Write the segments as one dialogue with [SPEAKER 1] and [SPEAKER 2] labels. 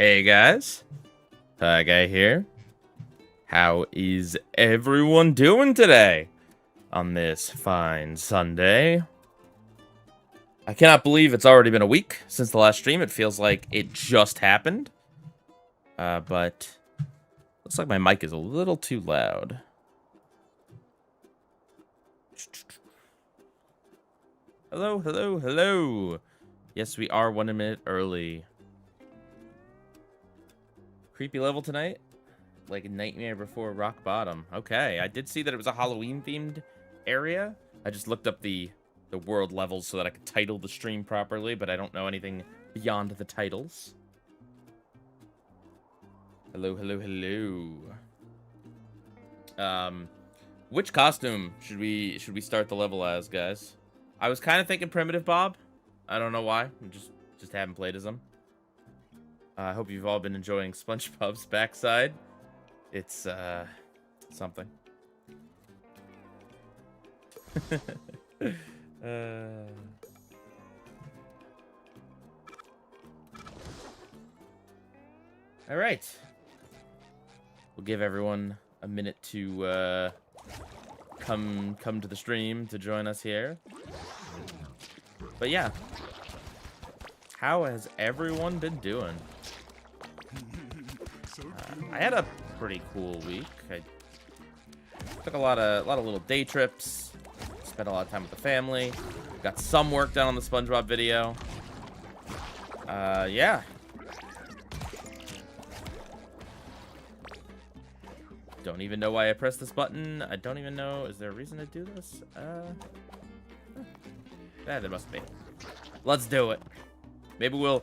[SPEAKER 1] Hey guys, Pie Guy here. How is everyone doing today on this fine Sunday? I cannot believe it's already been a week since the last stream. It feels like it just happened. But looks like my mic is a little too loud. Hello, hello, hello. Yes, we are 1 minute early. Creepy level tonight? Like Nightmare Before Rock Bottom. Okay, I did see that it was a Halloween-themed area. I just looked up the world levels so that I could title the stream properly, but I don't know anything beyond the titles. Hello, hello, hello. Which costume should we start the level as, guys? I was kind of thinking Primitive Bob. I don't know why. I just haven't played as him. I hope you've all been enjoying SpongeBob's backside. It's, something. All right. We'll give everyone a minute to, come to the stream to join us here. But yeah. How has everyone been doing? I had a pretty cool week. I took a lot of little day trips. Spent a lot of time with the family. Got some work done on the SpongeBob video. Yeah. Don't even know why I pressed this button. I don't even know. Is there a reason to do this? There must be. Let's do it. Maybe we'll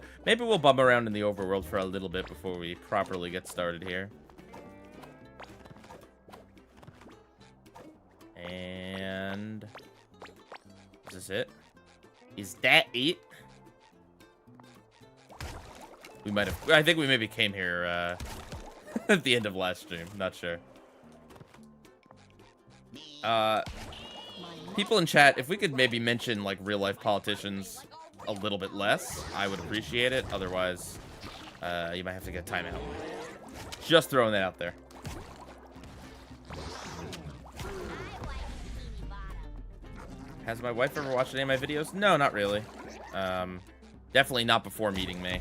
[SPEAKER 1] bum around in the overworld for a little bit before we properly get started here. And is this it? Is that it? We might have. I think we maybe came here at the end of last stream. Not sure. People in chat, if we could maybe mention like real life politicians a little bit less, I would appreciate it. Otherwise, you might have to get a timeout. Just throwing that out there. Has my wife ever watched any of my videos? No, not really. Definitely not before meeting me.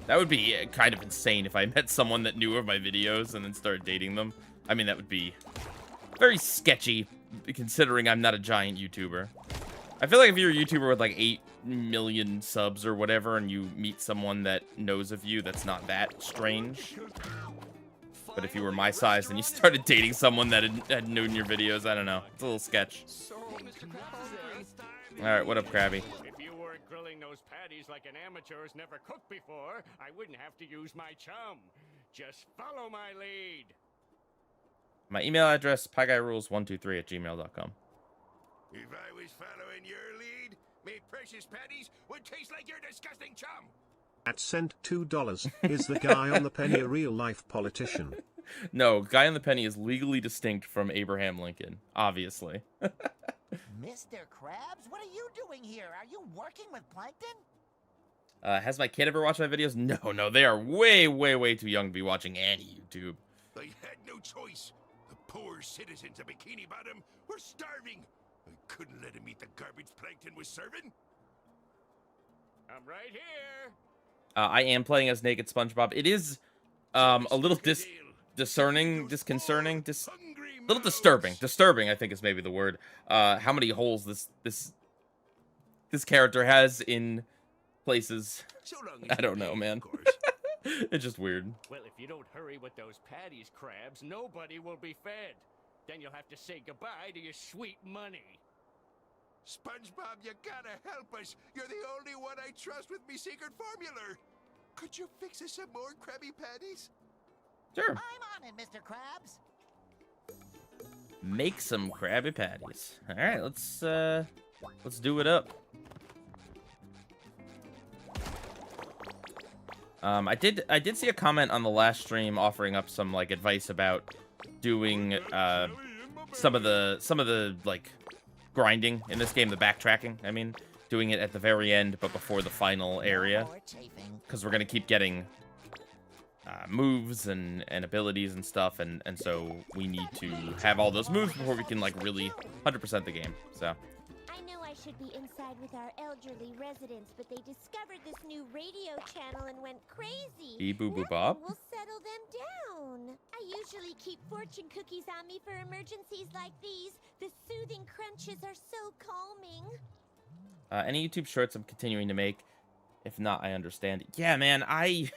[SPEAKER 1] That would be kind of insane if I met someone that knew of my videos and then started dating them. I mean, that would be very sketchy, considering I'm not a giant YouTuber. I feel like if you're a YouTuber with like 8 million subs or whatever, and you meet someone that knows of you, that's not that strange. But if you were my size and you started dating someone that had known your videos, I don't know. It's a little sketch. Alright, what up, Krabby?
[SPEAKER 2] If you weren't grilling those patties like an amateur has never cooked before, I wouldn't have to use my chum. Just follow my lead.
[SPEAKER 1] My email address, PIEGUYRULZ123@gmail.com.
[SPEAKER 3] If I was following your lead, me precious patties would taste like your disgusting chum.
[SPEAKER 4] At sent $2. Is the guy on the penny a real-life politician?
[SPEAKER 1] No, guy on the penny is legally distinct from Abraham Lincoln, obviously.
[SPEAKER 5] Mr. Krabs, what are you doing here? Are you working with Plankton?
[SPEAKER 1] Has my kid ever watched my videos? No, they are way, way, way too young to be watching any YouTube.
[SPEAKER 3] I had no choice. The poor citizens of Bikini Bottom were starving. I couldn't let them eat the garbage Plankton was serving.
[SPEAKER 2] I'm right here.
[SPEAKER 1] I am playing as Naked SpongeBob. It is a little disconcerting. Little disturbing. Disturbing, I think, is maybe the word. How many holes this character has in places.
[SPEAKER 3] So long as
[SPEAKER 1] I don't
[SPEAKER 3] you
[SPEAKER 1] know,
[SPEAKER 3] pay,
[SPEAKER 1] man.
[SPEAKER 3] of course.
[SPEAKER 1] It's just weird.
[SPEAKER 2] Well, if you don't hurry with those patties, Krabs, nobody will be fed. Then you'll have to say goodbye to your sweet money.
[SPEAKER 3] SpongeBob, you gotta help us. You're the only one I trust with me secret formula. Could you fix us some more Krabby Patties?
[SPEAKER 1] Sure.
[SPEAKER 5] I'm on it, Mr. Krabs.
[SPEAKER 1] Make some Krabby Patties. All right, let's do it up. I did see a comment on the last stream offering up some like advice about doing some of the like grinding in this game, the backtracking. I mean, doing it at the very end, but before the final area,
[SPEAKER 5] More chafing.
[SPEAKER 1] because we're gonna keep getting moves and abilities and stuff, and so we need to have all those moves before we can like really 100% the game. So
[SPEAKER 6] I know I should be inside with our elderly residents, but they discovered this new radio channel and went crazy.
[SPEAKER 1] Bee-boo-boo-bop.
[SPEAKER 6] Nothing will settle them down. I usually keep fortune cookies on me for emergencies like these. The soothing crunches are so calming.
[SPEAKER 1] Any YouTube shorts I'm continuing to make? If not, I understand. Yeah, man, I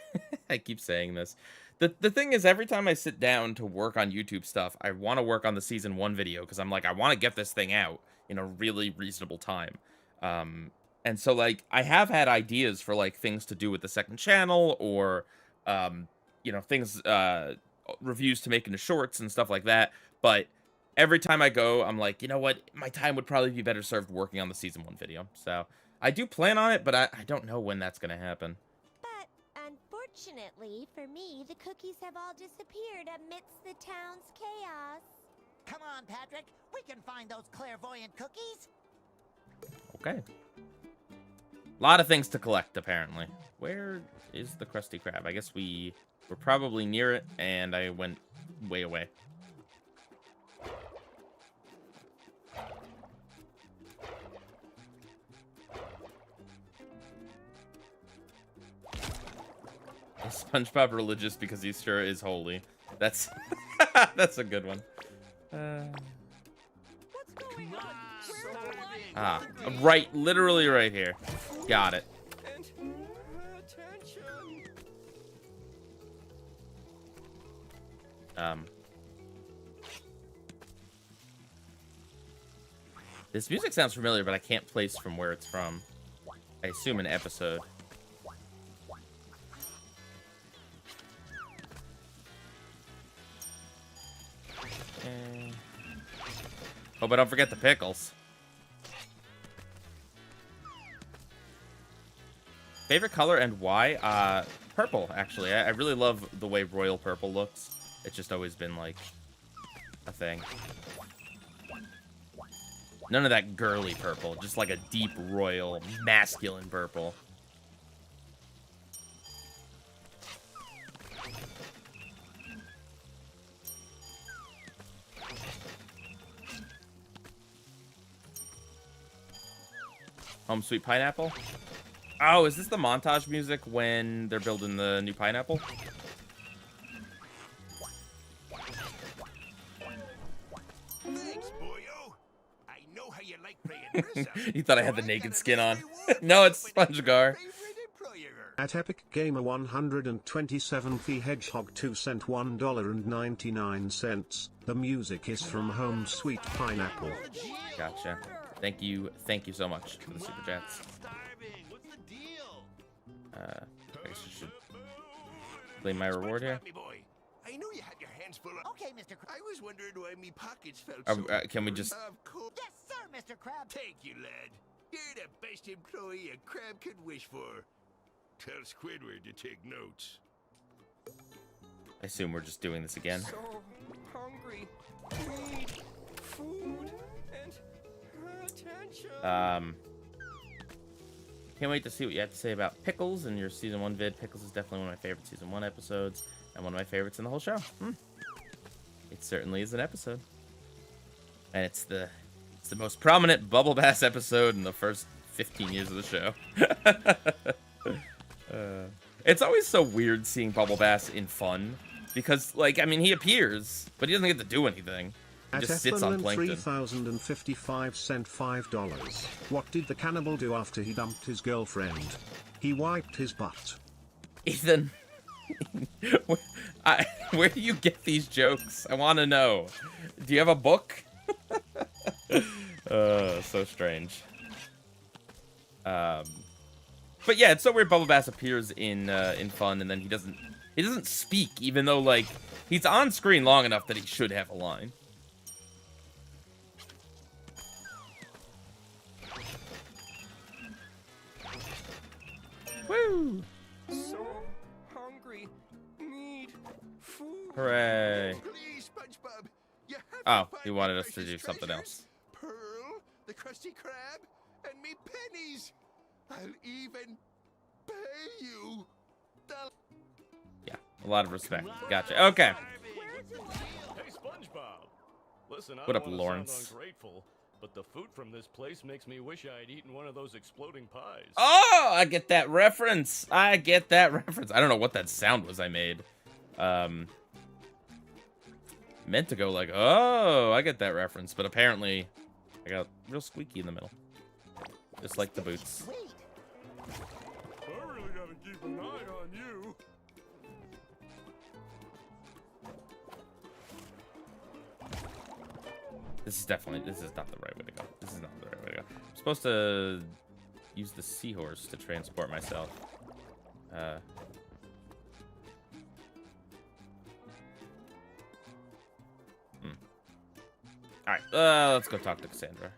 [SPEAKER 1] keep saying this. The thing is, every time I sit down to work on YouTube stuff, I want to work on the season 1 video because I'm like, I want to get this thing out in a really reasonable time. And so, like, I have had ideas for, like, things to do with the second channel or, you know, things, reviews to make into shorts and stuff like that. But every time I go, I'm like, you know what? My time would probably be better served working on the season 1 video. So I do plan on it, but I don't know when that's going to happen.
[SPEAKER 6] But unfortunately for me, the cookies have all disappeared amidst the town's chaos.
[SPEAKER 5] Come on, Patrick. We can find those clairvoyant cookies.
[SPEAKER 1] Okay. A lot of things to collect, apparently. Where is the Krusty Krab? I guess we were probably near it, and I went way away. Is SpongeBob religious because Easter is holy? That's that's a good one.
[SPEAKER 5] What's going on?
[SPEAKER 1] Ah, right, literally right here. Got it. This music sounds familiar, but I can't place from where it's from. I assume an episode. Oh, but don't forget the pickles. Favorite color and why? Purple, actually. I really love the way royal purple looks. It's just always been, like, a thing. None of that girly purple. Just, like, a deep royal, masculine purple. Home Sweet Pineapple? Oh, is this the montage music when they're building the new pineapple?
[SPEAKER 3] Thanks, boyo. I know how you like playing dress up.
[SPEAKER 1] You thought I had the naked skin on. No, it's SpongeGar.
[SPEAKER 4] At Epic Gamer 127 the Hedgehog 2 cent $1.99. The music is from Home Sweet Pineapple.
[SPEAKER 1] Gotcha. Thank you so much for the super chats. I guess I should claim my reward here.
[SPEAKER 3] I know you had your hands full of.
[SPEAKER 5] Okay, Mr. Krab.
[SPEAKER 3] I was wondering why me pockets felt so.
[SPEAKER 1] Can we just?
[SPEAKER 3] Of course.
[SPEAKER 5] Yes, sir, Mr. Krab.
[SPEAKER 3] Thank you, lad. You're the best employee a crab could wish for. Tell Squidward to take notes.
[SPEAKER 1] I assume we're just doing this again.
[SPEAKER 2] So hungry. Need food and attention.
[SPEAKER 1] Can't wait to see what you have to say about Pickles in your Season 1 vid. Pickles is definitely one of my favorite Season 1 episodes, and one of my favorites in the whole show. It certainly is an episode. And it's the most prominent Bubble Bass episode in the first 15 years of the show. It's always so weird seeing Bubble Bass in fun, because, like, I mean, he appears, but he doesn't get to do anything. He just sits on plankton.
[SPEAKER 4] 3055 sent $5. What did the cannibal do after he dumped his girlfriend? He wiped his butt.
[SPEAKER 1] Ethan, where do you get these jokes? I want to know. Do you have a book? So strange. But yeah, it's so weird. Bubble Bass appears in fun, and then he doesn't speak, even though, like, he's on screen long enough that he should have a line. Woo!
[SPEAKER 2] So hungry. Need food.
[SPEAKER 1] Hooray!
[SPEAKER 3] Please, SpongeBob. You have
[SPEAKER 1] Oh,
[SPEAKER 3] to find
[SPEAKER 1] he
[SPEAKER 3] my
[SPEAKER 1] wanted us to
[SPEAKER 3] precious
[SPEAKER 1] do something
[SPEAKER 3] treasures.
[SPEAKER 1] else.
[SPEAKER 3] Pearl, the Krusty Krab, and me pennies. I'll even pay you.
[SPEAKER 1] Yeah, a lot of respect. Gotcha. Okay.
[SPEAKER 7] Hey, SpongeBob. Listen, I
[SPEAKER 1] What up,
[SPEAKER 7] don't wanna
[SPEAKER 1] Lawrence?
[SPEAKER 7] sound ungrateful, but the food from this place makes me wish I'd eaten one of those exploding pies.
[SPEAKER 1] Oh, I get that reference. I get that reference. I don't know what that sound was I made. Meant to go like, oh, I get that reference, but apparently I got real squeaky in the middle. Just like the boots.
[SPEAKER 5] Sweet.
[SPEAKER 7] I really gotta keep an eye on you.
[SPEAKER 1] This is not the right way to go. This is not the right way to go. I'm supposed to use the seahorse to transport myself. Alright, let's go talk to Cassandra.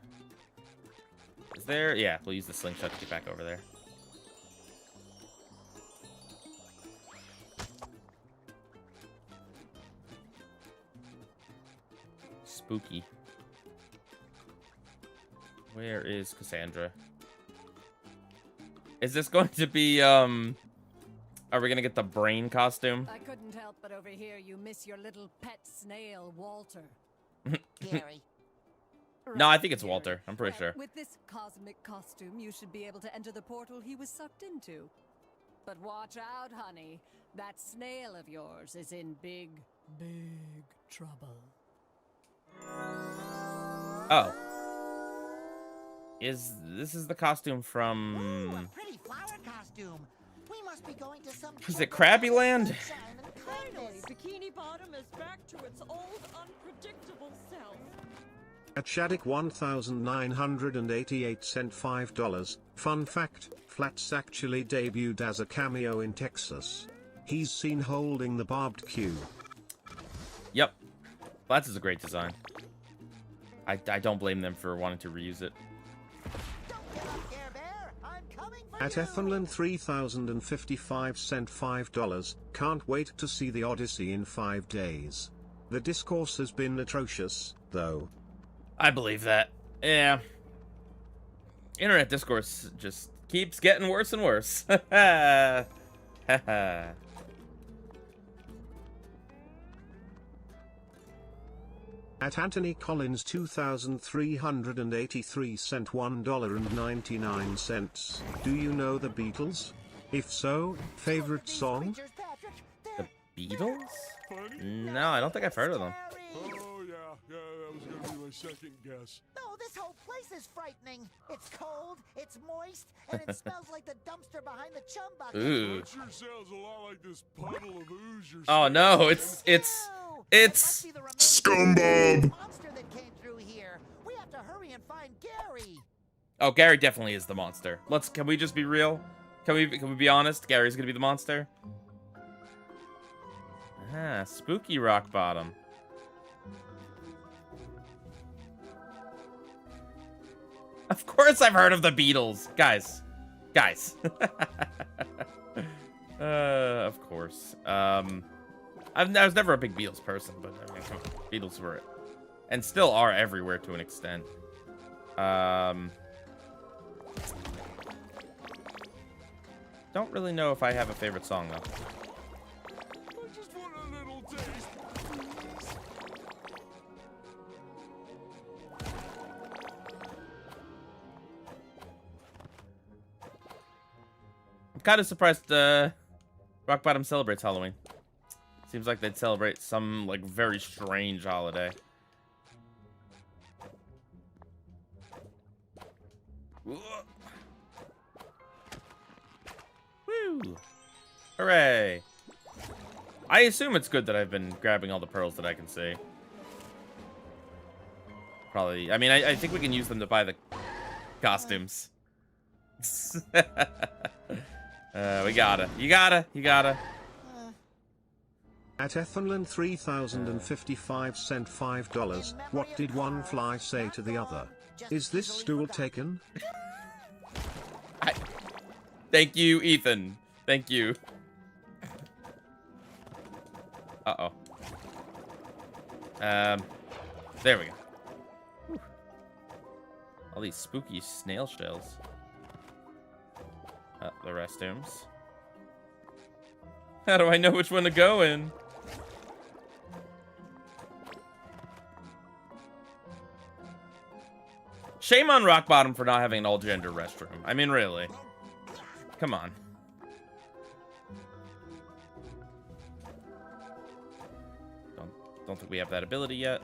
[SPEAKER 1] Is there? Yeah, we'll use the slingshot to get back over there. Spooky. Where is Cassandra? Is this going to be, are we gonna get the brain costume?
[SPEAKER 8] I couldn't help but overhear you miss your little pet snail, Walter.
[SPEAKER 5] Gary.
[SPEAKER 1] No, I think it's Walter.
[SPEAKER 8] Gary.
[SPEAKER 1] I'm pretty
[SPEAKER 8] Well,
[SPEAKER 1] sure.
[SPEAKER 8] With this cosmic costume, you should be able to enter the portal he was sucked into. But watch out, honey. That snail of yours is in big, big trouble.
[SPEAKER 1] Oh. This is the costume from...
[SPEAKER 5] Ooh, a pretty flower costume. We must be going to some
[SPEAKER 1] Is it
[SPEAKER 5] temple
[SPEAKER 1] Krabby
[SPEAKER 5] of
[SPEAKER 1] Land?
[SPEAKER 5] sunshine and
[SPEAKER 6] Finally,
[SPEAKER 5] kindness.
[SPEAKER 6] Bikini Bottom is back to its old, unpredictable self.
[SPEAKER 4] At Shaddick 1988 sent $5. Fun fact, Flats actually debuted as a cameo in Texas. He's seen holding the barbed cue.
[SPEAKER 1] Yep. Flats is a great design. I don't blame them for wanting to reuse it.
[SPEAKER 5] Don't give up, Care Bear. I'm coming for
[SPEAKER 4] At
[SPEAKER 5] you.
[SPEAKER 4] Ethanlin 3055 sent $5. Can't wait to see the Odyssey in 5 days. The discourse has been atrocious, though.
[SPEAKER 1] I believe that. Yeah. Internet discourse just keeps getting worse and worse.
[SPEAKER 4] At Anthony Collins 2383 sent $1.99. Do you know the Beatles? If so, favorite
[SPEAKER 5] These
[SPEAKER 4] song?
[SPEAKER 5] creatures, Patrick,
[SPEAKER 1] The
[SPEAKER 5] they're
[SPEAKER 1] Beatles? No, I don't think I've heard of them.
[SPEAKER 5] scary.
[SPEAKER 7] Oh, yeah, that was gonna be my second guess.
[SPEAKER 5] No, this whole place is frightening. It's cold, it's moist, and it smells like the dumpster behind the chum bucket.
[SPEAKER 1] Ooh.
[SPEAKER 7] That sure sounds a lot like this puddle of ooze you're
[SPEAKER 1] Oh no, it's
[SPEAKER 5] No, it must
[SPEAKER 1] it's
[SPEAKER 5] be the remains
[SPEAKER 3] Scumbag.
[SPEAKER 5] of the monster that came through here. We have to hurry and find Gary.
[SPEAKER 1] Oh, Gary definitely is the monster. Can we just be real? Can we be honest? Gary's gonna be the monster? Ah, spooky rock bottom. Of course I've heard of the Beatles. Guys. Of course. I was never a big Beatles person, but I mean, come on, Beatles were, and still are everywhere to an extent. Don't really know if I have a favorite song though.
[SPEAKER 7] I just want a little taste, please.
[SPEAKER 1] I'm kind of surprised Rock Bottom celebrates Halloween. Seems like they'd celebrate some like very strange holiday. Woo! Hooray! I assume it's good that I've been grabbing all the pearls that I can see. Probably. I mean, I think we can use them to buy the costumes. We gotta. You gotta.
[SPEAKER 4] At Ethanlin 3055 sent $5. What did one fly say to the other? Is this stool taken?
[SPEAKER 1] Thank you, Ethan. Thank you. Uh-oh. There we go. Whew. All these spooky snail shells. The restrooms. How do I know which one to go in? Shame on Rock Bottom for not having an all-gender restroom. I mean, really. Come on. Don't think we have that ability yet.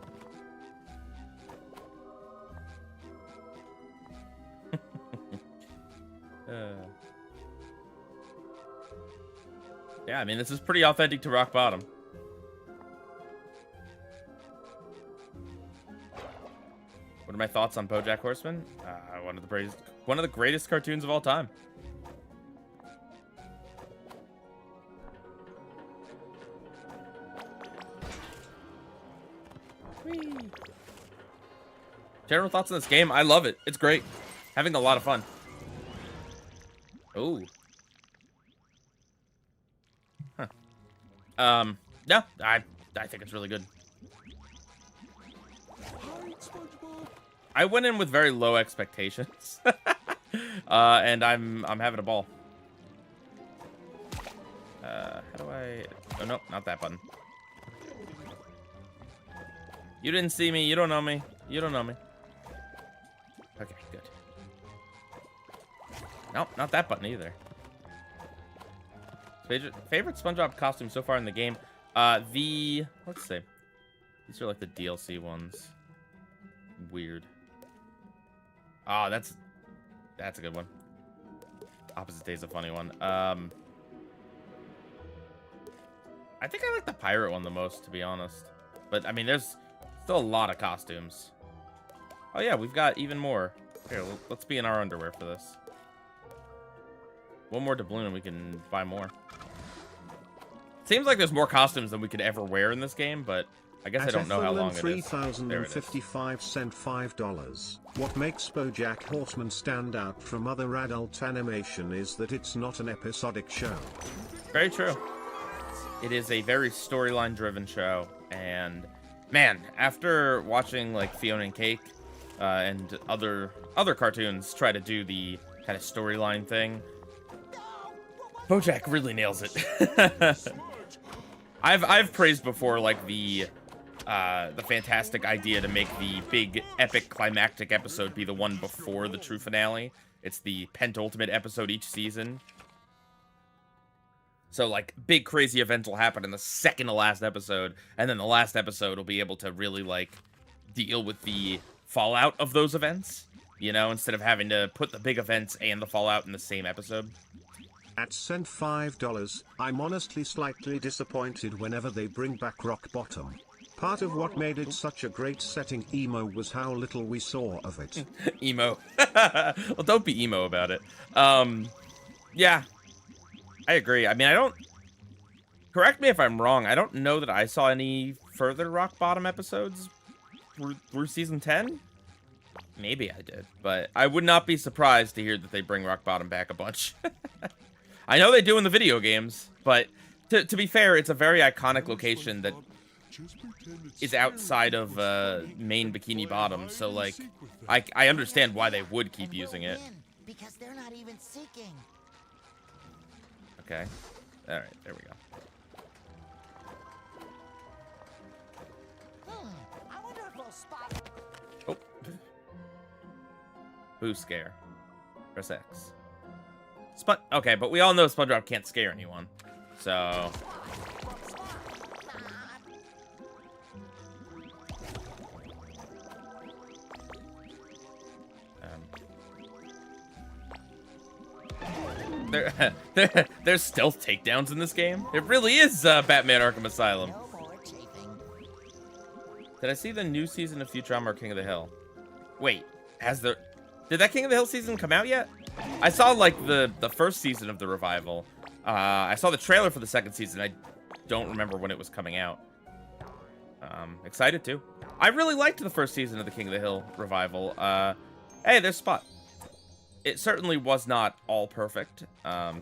[SPEAKER 1] Yeah, I mean, this is pretty authentic to Rock Bottom. What are my thoughts on BoJack Horseman? One of the greatest cartoons of all time. Whee. General thoughts on this game? I love it. It's great. Having a lot of fun. Ooh. Huh. Yeah, I think it's really good. I went in with very low expectations. And I'm having a ball. How do I... Oh, no, not that button. You didn't see me. You don't know me. You don't know me. Okay, good. Nope, not that button either. Favorite SpongeBob costume so far in the game? Let's see. These are like the DLC ones. Weird. Oh, that's a good one. Opposite Day's a funny one. I think I like the pirate one the most, to be honest. But I mean, there's still a lot of costumes. Oh yeah, we've got even more. Here, let's be in our underwear for this. One more doubloon and we can buy more. Seems like there's more costumes than we could ever wear in this game, but I guess I don't know how long it is.
[SPEAKER 4] 3055 cent $5. What makes BoJack Horseman stand out from other adult animation is that it's not an episodic show.
[SPEAKER 1] Very true. It is a very storyline driven show, and man, after watching like Fiona and Cake and other cartoons try to do the kind of storyline thing, BoJack really nails it. I've praised before like the fantastic idea to make the big epic climactic episode be the one before the true finale. It's the penultimate episode each season. So like big crazy events will happen in the second to last episode, and then the last episode will be able to really like deal with the fallout of those events, you know, instead of having to put the big events and the fallout in the same episode.
[SPEAKER 4] At cent $5, I'm honestly slightly disappointed whenever they bring back Rock Bottom. Part of what made it such a great setting emo was how little we saw of it.
[SPEAKER 1] Emo. Well, don't be emo about it. Yeah, I agree. I mean, correct me if I'm wrong, I don't know that I saw any further Rock Bottom episodes through season 10. Maybe I did, but I would not be surprised to hear that they bring Rock Bottom back a bunch. I know they do in the video games, but to be fair, it's a very iconic location that is outside of main Bikini Bottom, so like I understand why they would keep using it.
[SPEAKER 5] Because they're not even seeking.
[SPEAKER 1] Okay. All right, there we go.
[SPEAKER 5] I wonder if we'll spot.
[SPEAKER 1] Oh. Boo scare. Press X. Okay, but we all know SpongeBob can't scare anyone. So there's stealth takedowns in this game. It really is Batman Arkham Asylum.
[SPEAKER 5] No more chafing.
[SPEAKER 1] Did I see the new season of Futurama or King of the Hill? Wait, did that King of the Hill season come out yet? I saw like the first season of the revival. I saw the trailer for the second season. I don't remember when it was coming out. Excited too. I really liked the first season of the King of the Hill revival. Hey, there's Spot. It certainly was not all perfect.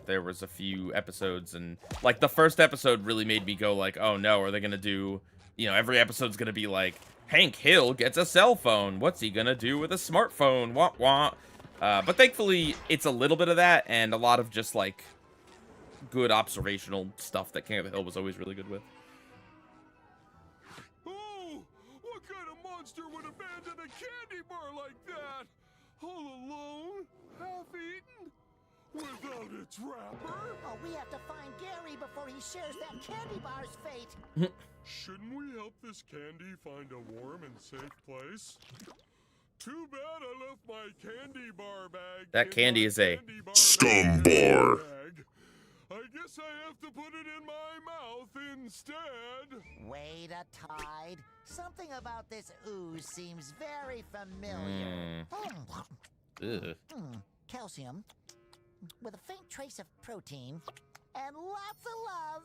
[SPEAKER 1] There was a few episodes, and like the first episode really made me go like, oh no, are they gonna do, you know, every episode's gonna be like Hank Hill gets a cell phone. What's he gonna do with a smartphone? Wah wah. But thankfully, it's a little bit of that and a lot of just like good observational stuff that King of the Hill was always really good with.
[SPEAKER 3] Oh, what kind of monster would abandon a candy bar like that? All alone, half-eaten, without its wrapper?
[SPEAKER 5] Oh, we have to find Gary before he shares that candy bar's fate.
[SPEAKER 3] Shouldn't we help this candy find a warm and safe place? Too bad I left my candy bar bag.
[SPEAKER 1] That candy is a
[SPEAKER 3] scum bar. I guess I have to put it in my mouth instead.
[SPEAKER 5] Wait a tide. Something about this ooze seems very familiar.
[SPEAKER 1] Ugh.
[SPEAKER 5] Calcium, with a faint trace of protein, and lots of love.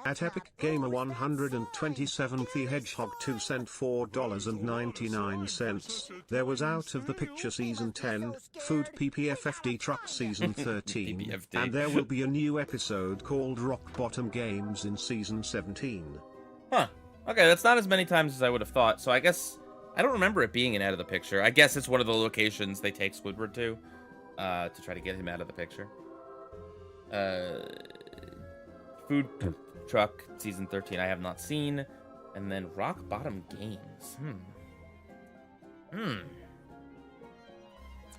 [SPEAKER 4] At Epic Gamer 127, the Hedgehog 2 sent $4.99. There was Out of the Picture Season 10, Food PPFFD Truck Season 13,
[SPEAKER 1] PPFD.
[SPEAKER 4] and there will be a new episode called Rock Bottom Games in Season 17.
[SPEAKER 1] Huh. Okay, that's not as many times as I would have thought, so I guess I don't remember it being an Out of the Picture. I guess it's one of the locations they take Squidward to try to get him out of the picture. Food Truck Season 13 I have not seen. And then Rock Bottom Games.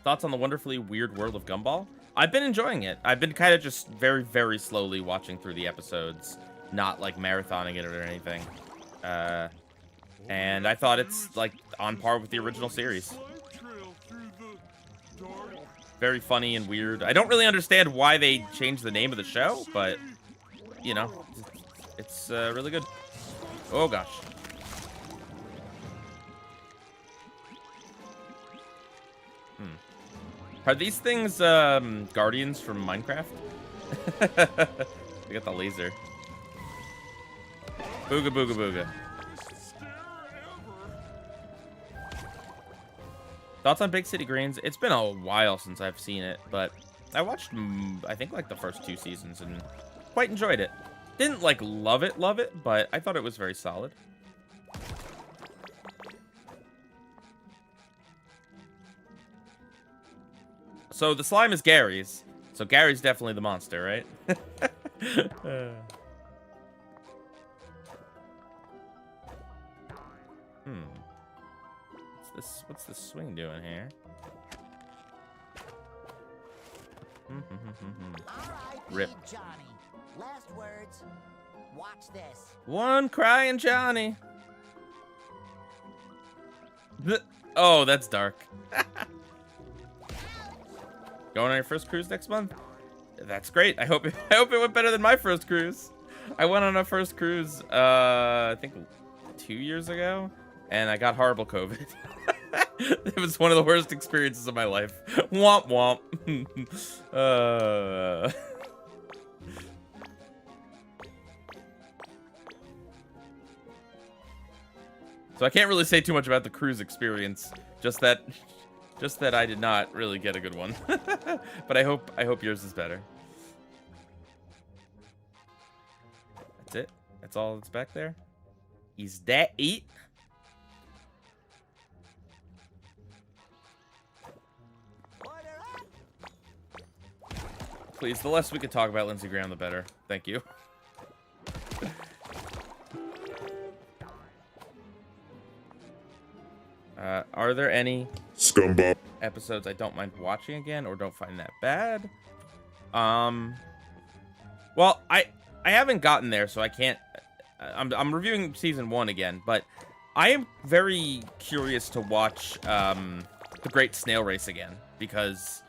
[SPEAKER 1] Thoughts on the wonderfully weird world of Gumball? I've been enjoying it. I've been kind of just very, very slowly watching through the episodes. Not like marathoning it or anything. And I thought it's like on par with the original series. Very funny and weird. I don't really understand why they changed the name of the show, but you know, it's really good. Oh gosh. Are these things guardians from Minecraft? They got the laser. Booga booga booga. Thoughts on Big City Greens? It's been a while since I've seen it, but I watched, I think, like the first 2 seasons and quite enjoyed it. Didn't, like, love it, but I thought it was very solid. So the slime is Gary's. So Gary's definitely the monster, right? What's this swing doing here? Rip.
[SPEAKER 5] Johnny. Last words. Watch this.
[SPEAKER 1] One crying Johnny. Oh, that's dark. Going on your first cruise next month? That's great. I hope it went better than my first cruise. I went on a first cruise, I think 2 years ago, and I got horrible COVID. It was one of the worst experiences of my life. Womp womp. So I can't really say too much about the cruise experience. Just that I did not really get a good one. But I hope yours is better. That's it. That's all that's back there. Is that it? Please, the less we could talk about Lindsey Graham, the better. Thank you. Are there any
[SPEAKER 3] SpongeBob
[SPEAKER 1] episodes I don't mind watching again or don't find that bad? Well, I haven't gotten there, so I can't. I'm reviewing season 1 again, but I am very curious to watch The Great Snail Race again because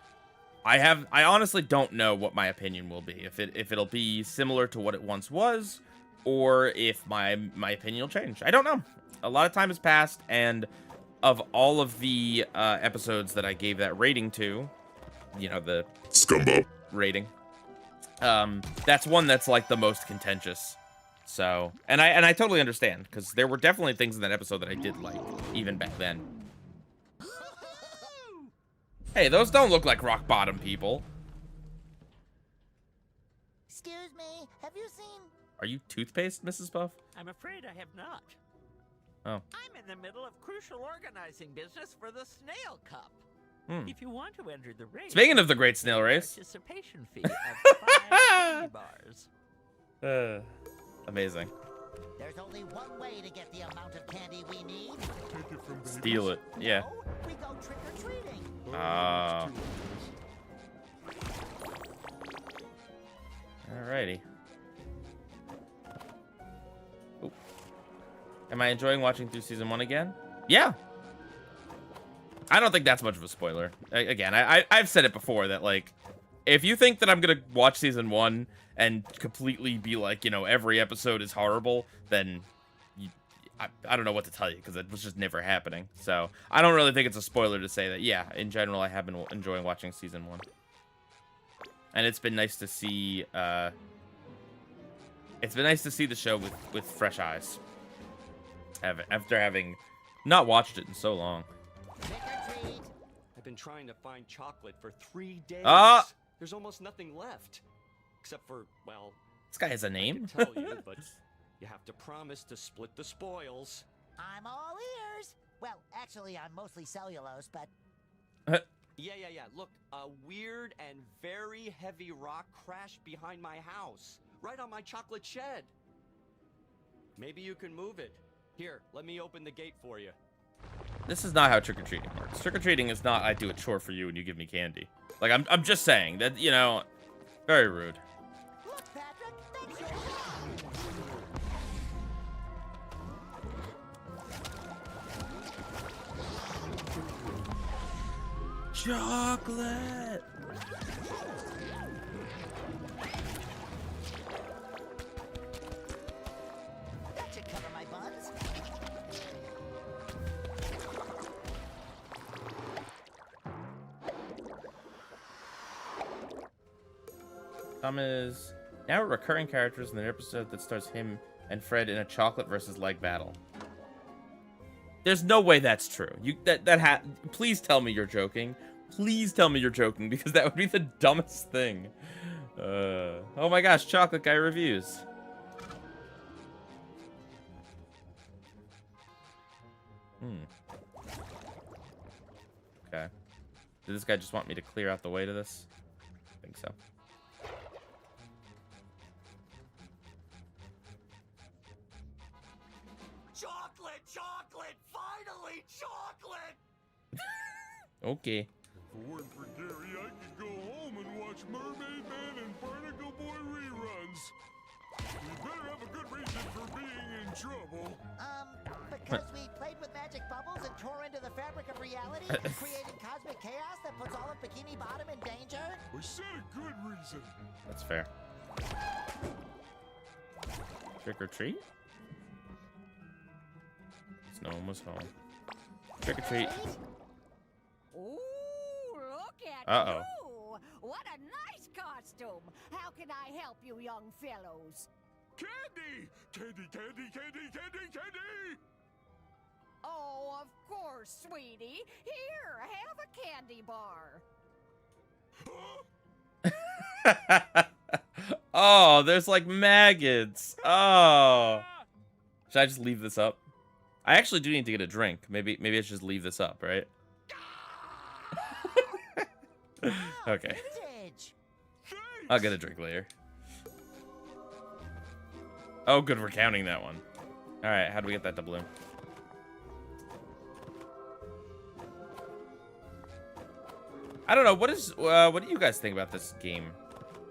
[SPEAKER 1] I honestly don't know what my opinion will be. If it'll be similar to what it once was, or if my opinion will change. I don't know. A lot of time has passed, and of all of the episodes that I gave that rating to, you know, the
[SPEAKER 3] SpongeBob
[SPEAKER 1] rating, that's one that's like the most contentious. So, and I totally understand, because there were definitely things in that episode that I did like, even back then. Hey, those don't look like rock bottom people.
[SPEAKER 5] Excuse me, have you seen...
[SPEAKER 1] Are you toothpaste, Mrs. Buff?
[SPEAKER 2] I'm afraid I have not.
[SPEAKER 1] Oh.
[SPEAKER 9] I'm in the middle of crucial organizing business for the Snail Cup. If you want to enter the race,
[SPEAKER 1] Speaking of the Great Snail Race.
[SPEAKER 9] Participation fee of 5 candy bars.
[SPEAKER 1] Amazing.
[SPEAKER 5] There's only one way to get the amount of candy we need.
[SPEAKER 3] Take it from babies.
[SPEAKER 1] Steal it. Yeah.
[SPEAKER 5] No, we go trick-or-treating.
[SPEAKER 1] Ah. Alrighty. Ooh. Am I enjoying watching through season 1 again? Yeah. I don't think that's much of a spoiler. Again, I've said it before that, like, if you think that I'm gonna watch season 1 and completely be like, you know, every episode is horrible, then I don't know what to tell you, because it was just never happening. So I don't really think it's a spoiler to say that, yeah, in general, I have been enjoying watching season 1. And it's been nice to see, the show with fresh eyes. After having not watched it in so long.
[SPEAKER 7] I've been trying to find chocolate for 3 days. There's almost nothing left. Except for, well...
[SPEAKER 1] This guy has a name?
[SPEAKER 7] I can tell you, but you have to promise to split the spoils.
[SPEAKER 5] I'm all ears. Well, actually, I'm mostly cellulose, but...
[SPEAKER 7] Yeah. Look, a weird and very heavy rock crashed behind my house. Right on my chocolate shed. Maybe you can move it. Here, let me open the gate for you.
[SPEAKER 1] This is not how trick-or-treating works. Trick-or-treating is not I do a chore for you and you give me candy. Like, I'm just saying that, you know, very rude.
[SPEAKER 5] Look, Patrick, that's your
[SPEAKER 1] Chocolate!
[SPEAKER 5] That should cover my buns.
[SPEAKER 1] Tom is now recurring characters in the episode that stars him and Fred in a chocolate versus leg battle. There's no way that's true. Please tell me you're joking. Please tell me you're joking, because that would be the dumbest thing. Oh my gosh, Chocolate Guy reviews. Okay. Did this guy just want me to clear out the way to this? I think so.
[SPEAKER 9] Chocolate! Finally, chocolate!
[SPEAKER 1] Okay.
[SPEAKER 3] If it weren't for Gary, I could go home and watch Mermaid Man and Barnacle Boy reruns. You better have a good reason for being in trouble.
[SPEAKER 5] Because we played with magic bubbles and tore into the fabric of reality, creating cosmic chaos that puts all of Bikini Bottom in danger?
[SPEAKER 3] We said a good reason.
[SPEAKER 1] That's fair. Trick or treat? No one was home. Trick or treat.
[SPEAKER 8] Ooh, look at
[SPEAKER 1] Uh-oh.
[SPEAKER 8] you! What a nice costume! How can I help you, young fellows?
[SPEAKER 3] Candy! Candy, candy, candy, candy, candy!
[SPEAKER 8] Oh, of course, sweetie. Here, have a candy bar.
[SPEAKER 1] Oh, there's like maggots. Oh. Should I just leave this up? I actually do need to get a drink. Maybe I should just leave this up, right? Okay. I'll get a drink later. Oh, good. We're counting that one. All right. How do we get that doubloon? I don't know. What do you guys think about this game?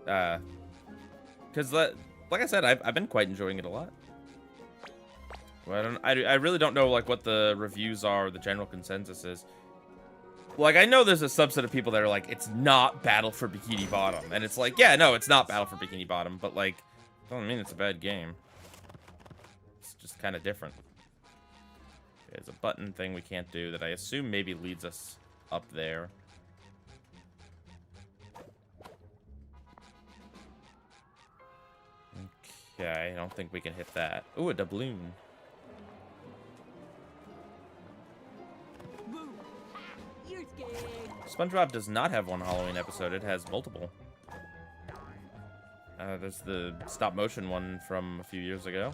[SPEAKER 1] Because like I said, I've been quite enjoying it a lot. Well, I really don't know like what the reviews are, or the general consensus is. Like, I know there's a subset of people that are like, it's not Battle for Bikini Bottom, and it's like, yeah, no, it's not Battle for Bikini Bottom, but like, doesn't mean it's a bad game. It's just kind of different. There's a button thing we can't do that I assume maybe leads us up there. Okay, I don't think we can hit that. Ooh, a doubloon. SpongeBob does not have one Halloween episode. It has multiple. There's the stop motion one from a few years ago.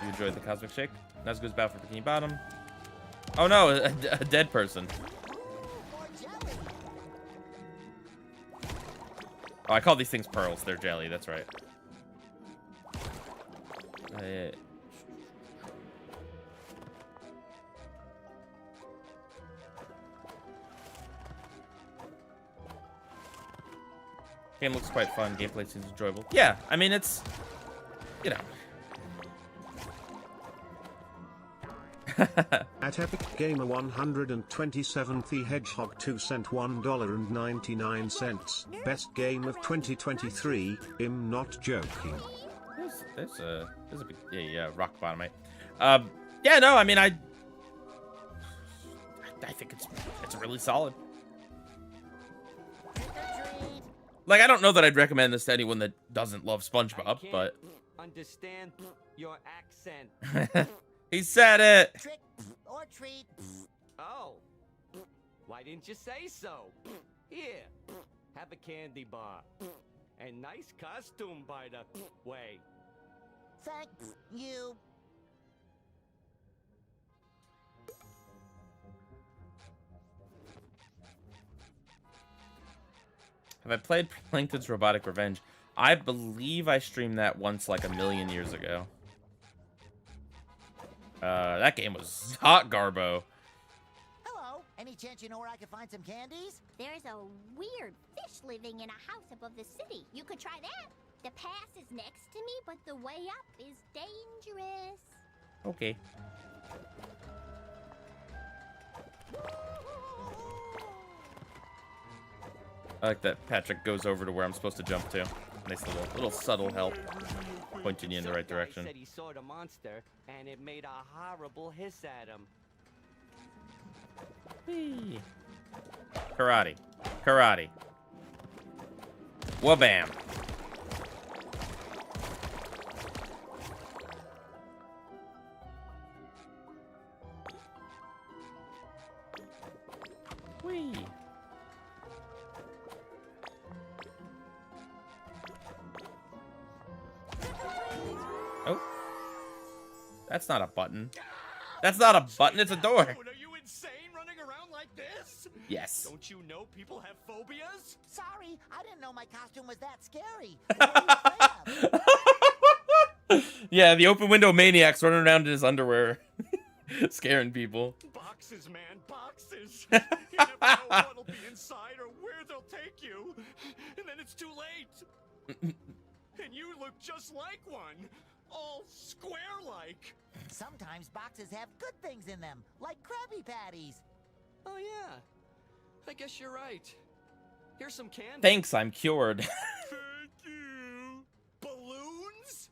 [SPEAKER 1] You enjoyed the Cosmic Shake. Nazgul's bow for Bikini Bottom. Oh no, a dead person. Oh, I call these things pearls. They're jelly. That's right. Game looks quite fun. Gameplay seems enjoyable. Yeah, I mean, it's, you know.
[SPEAKER 4] At Epic Gamer 127, the Hedgehog 2 cent $1.99. Best game of 2023. I'm not joking.
[SPEAKER 1] There's a big, yeah, rock bottom, mate. Yeah, no, I mean, I think it's really solid. Like, I don't know that I'd recommend this to anyone that doesn't love SpongeBob, but
[SPEAKER 7] understand your accent.
[SPEAKER 1] He said it.
[SPEAKER 5] Trick or treat.
[SPEAKER 7] Oh, why didn't you say so? Here, have a candy bar. And nice costume, by the way.
[SPEAKER 5] Thank you.
[SPEAKER 1] Have I played Plankton's Robotic Revenge? I believe I streamed that once like a million years ago. That game was hot, Garbo.
[SPEAKER 5] Hello. Any chance you know where I could find some candies?
[SPEAKER 6] There's a weird fish living in a house above the city. You could try that. The pass is next to me, but the way up is dangerous.
[SPEAKER 1] Okay. I like that Patrick goes over to where I'm supposed to jump to. Nice little subtle help, pointing you in the right direction.
[SPEAKER 7] Said he saw the monster, and it made a horrible hiss at him.
[SPEAKER 1] Whee. Karate. Karate. Wabam. Whee. Oh. That's not a button. That's not a button, it's a door.
[SPEAKER 2] Are you insane running around like this?
[SPEAKER 1] Yes.
[SPEAKER 2] Don't you know people have phobias?
[SPEAKER 5] Sorry, I didn't know my costume was that scary.
[SPEAKER 1] Yeah, the open window maniac's running around in his underwear, scaring people.
[SPEAKER 2] Boxes, man, boxes. You never know what'll be inside or where they'll take you. And then it's too late. And you look just like one. All square-like.
[SPEAKER 5] Sometimes boxes have good things in them, like Krabby Patties.
[SPEAKER 7] Oh, yeah. I guess you're right. Here's some candy.
[SPEAKER 1] Thanks, I'm cured.
[SPEAKER 2] Thank you. Balloons?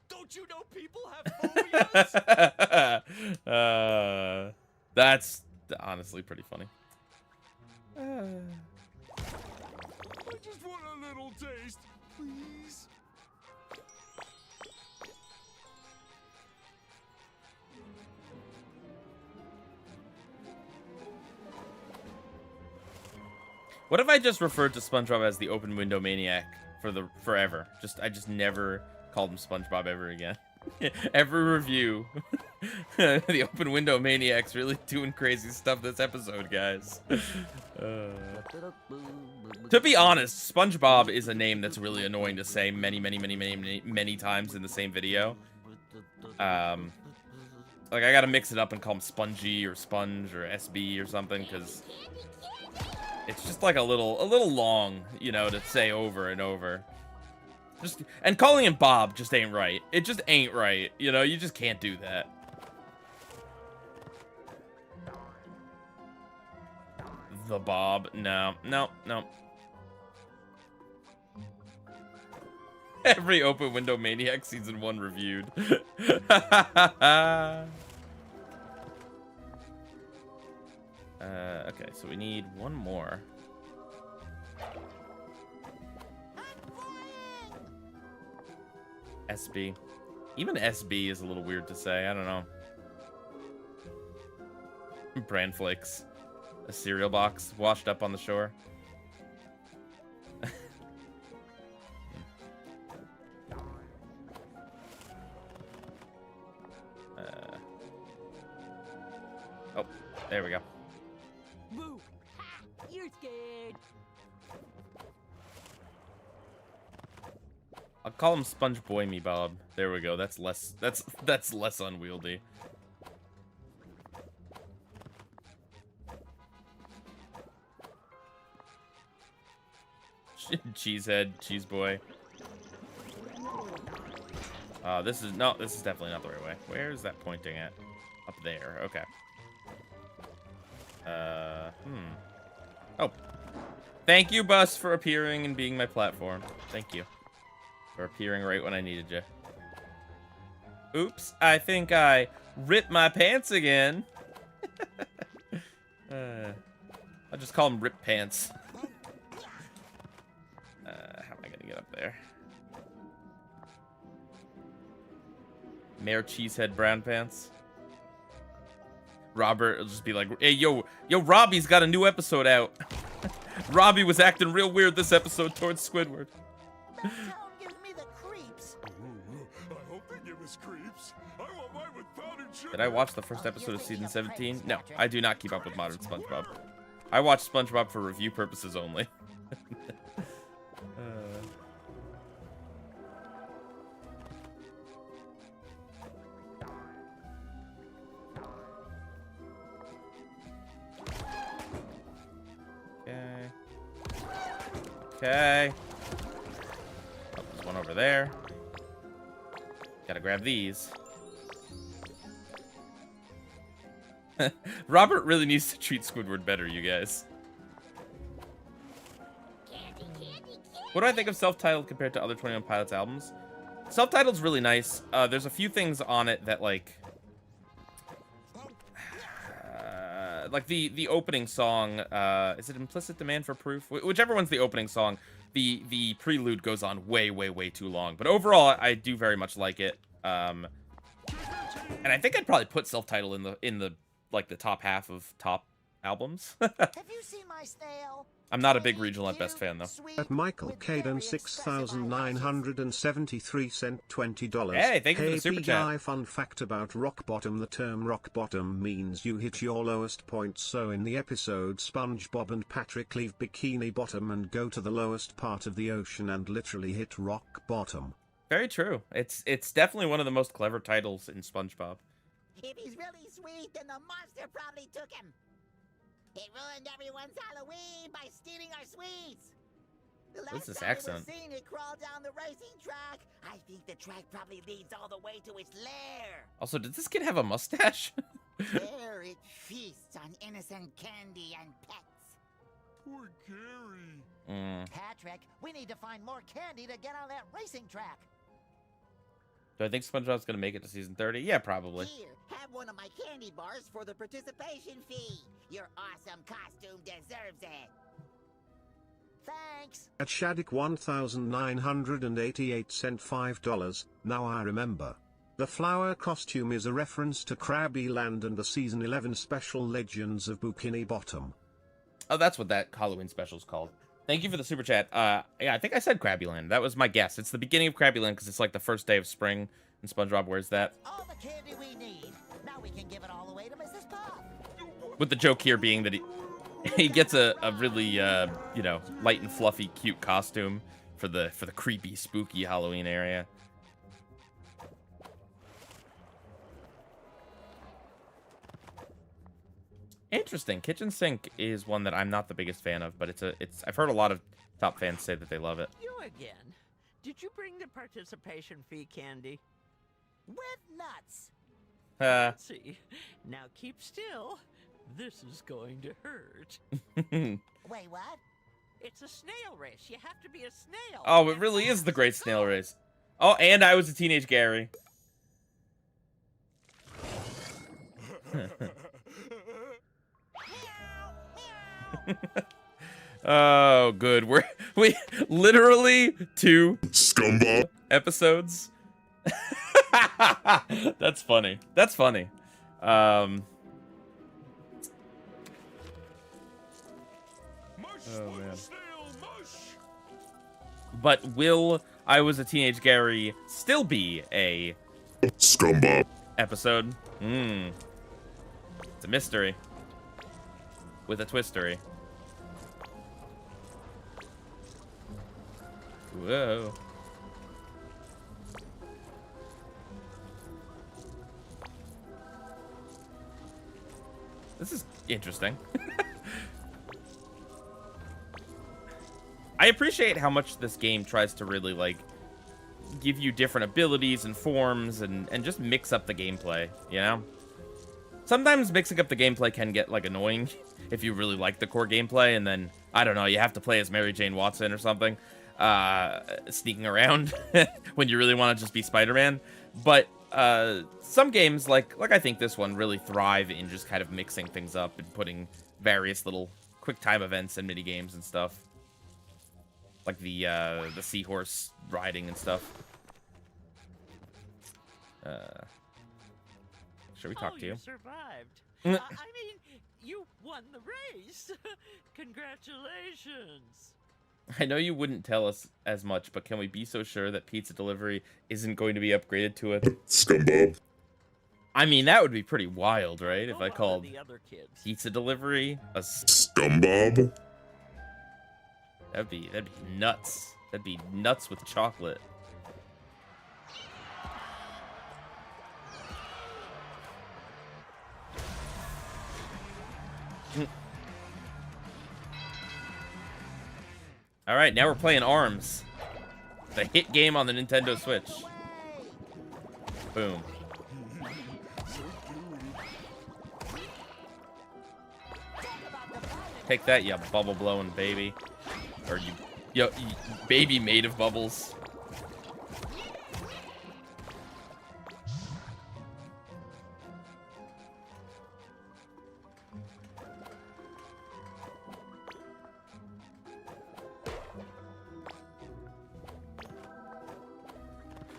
[SPEAKER 2] Don't you know people have phobias?
[SPEAKER 1] That's honestly pretty funny.
[SPEAKER 3] I just want a little taste, please.
[SPEAKER 1] What if I just referred to SpongeBob as the open window maniac forever? I just never called him SpongeBob ever again. Every review. The open window maniac's really doing crazy stuff this episode, guys. To be honest, SpongeBob is a name that's really annoying to say many times in the same video. Like, I gotta mix it up and call him Spongy or Sponge or SB or something, because it's just like a little long, you know, to say over and over. And calling him Bob just ain't right. It just ain't right. You know, you just can't do that. The Bob. No. Every Open Window Maniac Season 1 reviewed. Okay, so we need one more. SB. Even SB is a little weird to say. I don't know. Bran flakes. A cereal box washed up on the shore. Oh, there we go.
[SPEAKER 9] Boo! Ha! You're scared.
[SPEAKER 1] I'll call him Sponge Boy Me Bob. There we go. That's less unwieldy. Cheesehead, cheese boy. This is definitely not the right way. Where is that pointing at? Up there. Okay. Oh. Thank you, Bus, for appearing and being my platform. Thank you. For appearing right when I needed you. Oops, I think I ripped my pants again. I'll just call them Rip Pants. How am I gonna get up there? Mayor Cheesehead Brown Pants. Robert will just be like, hey, yo, Robbie's got a new episode out. Robbie was acting real weird this episode towards Squidward.
[SPEAKER 5] That town gives me the creeps.
[SPEAKER 3] I hope they give us creeps. I want mine with powdered sugar.
[SPEAKER 1] Did I watch the first episode of season 17? No, I do not keep up with modern SpongeBob. I watch SpongeBob for review purposes only. Okay. Oh, there's one over there. Gotta grab these. Robert really needs to treat Squidward better, you guys. What do I think of self-titled compared to other 21 Pilots albums? Self-titled's really nice. There's a few things on it that, like the opening song, is it Implicit Demand for Proof? Whichever one's the opening song, the prelude goes on way, way, way too long. But overall, I do very much like it. And I think I'd probably put self-titled in the like the top half of top albums.
[SPEAKER 5] Have you seen my snail?
[SPEAKER 1] I'm not a big Regional at Best fan, though.
[SPEAKER 4] At Michael Caden 6,973 cent $20.
[SPEAKER 1] Hey, thank you for the super chat.
[SPEAKER 4] Fun fact about rock bottom: the term rock bottom means you hit your lowest point. So in the episode, SpongeBob and Patrick leave Bikini Bottom and go to the lowest part of the ocean and literally hit rock bottom.
[SPEAKER 1] Very true. It's definitely one of the most clever titles in SpongeBob.
[SPEAKER 5] If he's really sweet, then the monster probably took him. He ruined everyone's Halloween by stealing our sweets. The last
[SPEAKER 1] What's this
[SPEAKER 5] time
[SPEAKER 1] accent?
[SPEAKER 5] it was seen, it crawled down the racing track. I think the track probably leads all the way to its lair.
[SPEAKER 1] Also, did this kid have a mustache?
[SPEAKER 5] There it feasts on innocent candy and pets.
[SPEAKER 3] Poor Gary.
[SPEAKER 5] Patrick, we need to find more candy to get on that racing track.
[SPEAKER 1] Do I think SpongeBob's gonna make it to season 30? Yeah, probably.
[SPEAKER 5] Here, have one of my candy bars for the participation fee. Your awesome costume deserves it. Thanks.
[SPEAKER 4] At Shadik 1,988 cent $5. Now I remember. The flower costume is a reference to Krabby Land and the season 11 special Legends of Bikini Bottom.
[SPEAKER 1] Oh, that's what that Halloween special is called. Thank you for the super chat. Yeah, I think I said Krabby Land. That was my guess. It's the beginning of Krabby Land because it's like the first day of spring, and SpongeBob wears that.
[SPEAKER 5] All the candy we need. Now we can give it all away to Mrs. Pop.
[SPEAKER 1] With the joke here being that he gets a really you know, light and fluffy, cute costume for the creepy, spooky Halloween area. Interesting. Kitchen Sink is one that I'm not the biggest fan of, but I've heard a lot of top fans say that they love it.
[SPEAKER 9] You again. Did you bring the participation fee candy?
[SPEAKER 5] With nuts.
[SPEAKER 9] Let's see. Now keep still. This is going to hurt.
[SPEAKER 5] Wait, what?
[SPEAKER 9] It's a snail race. You have to be a snail.
[SPEAKER 1] Oh, it really is the Great Snail Race. Oh, and I was a teenage Gary. Oh, good. We literally 2
[SPEAKER 3] Scumbag
[SPEAKER 1] episodes. That's funny. That's funny.
[SPEAKER 3] Mush,
[SPEAKER 1] Oh, man.
[SPEAKER 3] snail, mush.
[SPEAKER 1] But will I Was a Teenage Gary still be a
[SPEAKER 3] Scumbag.
[SPEAKER 1] episode? It's a mystery. With a twistery. Whoa. This is interesting. I appreciate how much this game tries to really, like, give you different abilities and forms and just mix up the gameplay, you know? Sometimes mixing up the gameplay can get, like, annoying if you really like the core gameplay, and then, I don't know, you have to play as Mary Jane Watson or something, sneaking around when you really want to just be Spider-Man. But some games, like I think this one, really thrive in just kind of mixing things up and putting various little quick time events and mini games and stuff, like the seahorse riding and stuff. Should we talk to you?
[SPEAKER 9] You survived. I mean, you won the race. Congratulations.
[SPEAKER 1] I know you wouldn't tell us as much, but can we be so sure that pizza delivery isn't going to be upgraded to a SpongeBob? I mean, that would be pretty wild, right? If I called
[SPEAKER 9] the other kids.
[SPEAKER 1] pizza delivery a SpongeBob. That'd be nuts. That'd be nuts with chocolate. All right, now we're playing ARMS, the hit game on the Nintendo Switch. Boom. Take that, you bubble blowing baby, or you baby made of bubbles.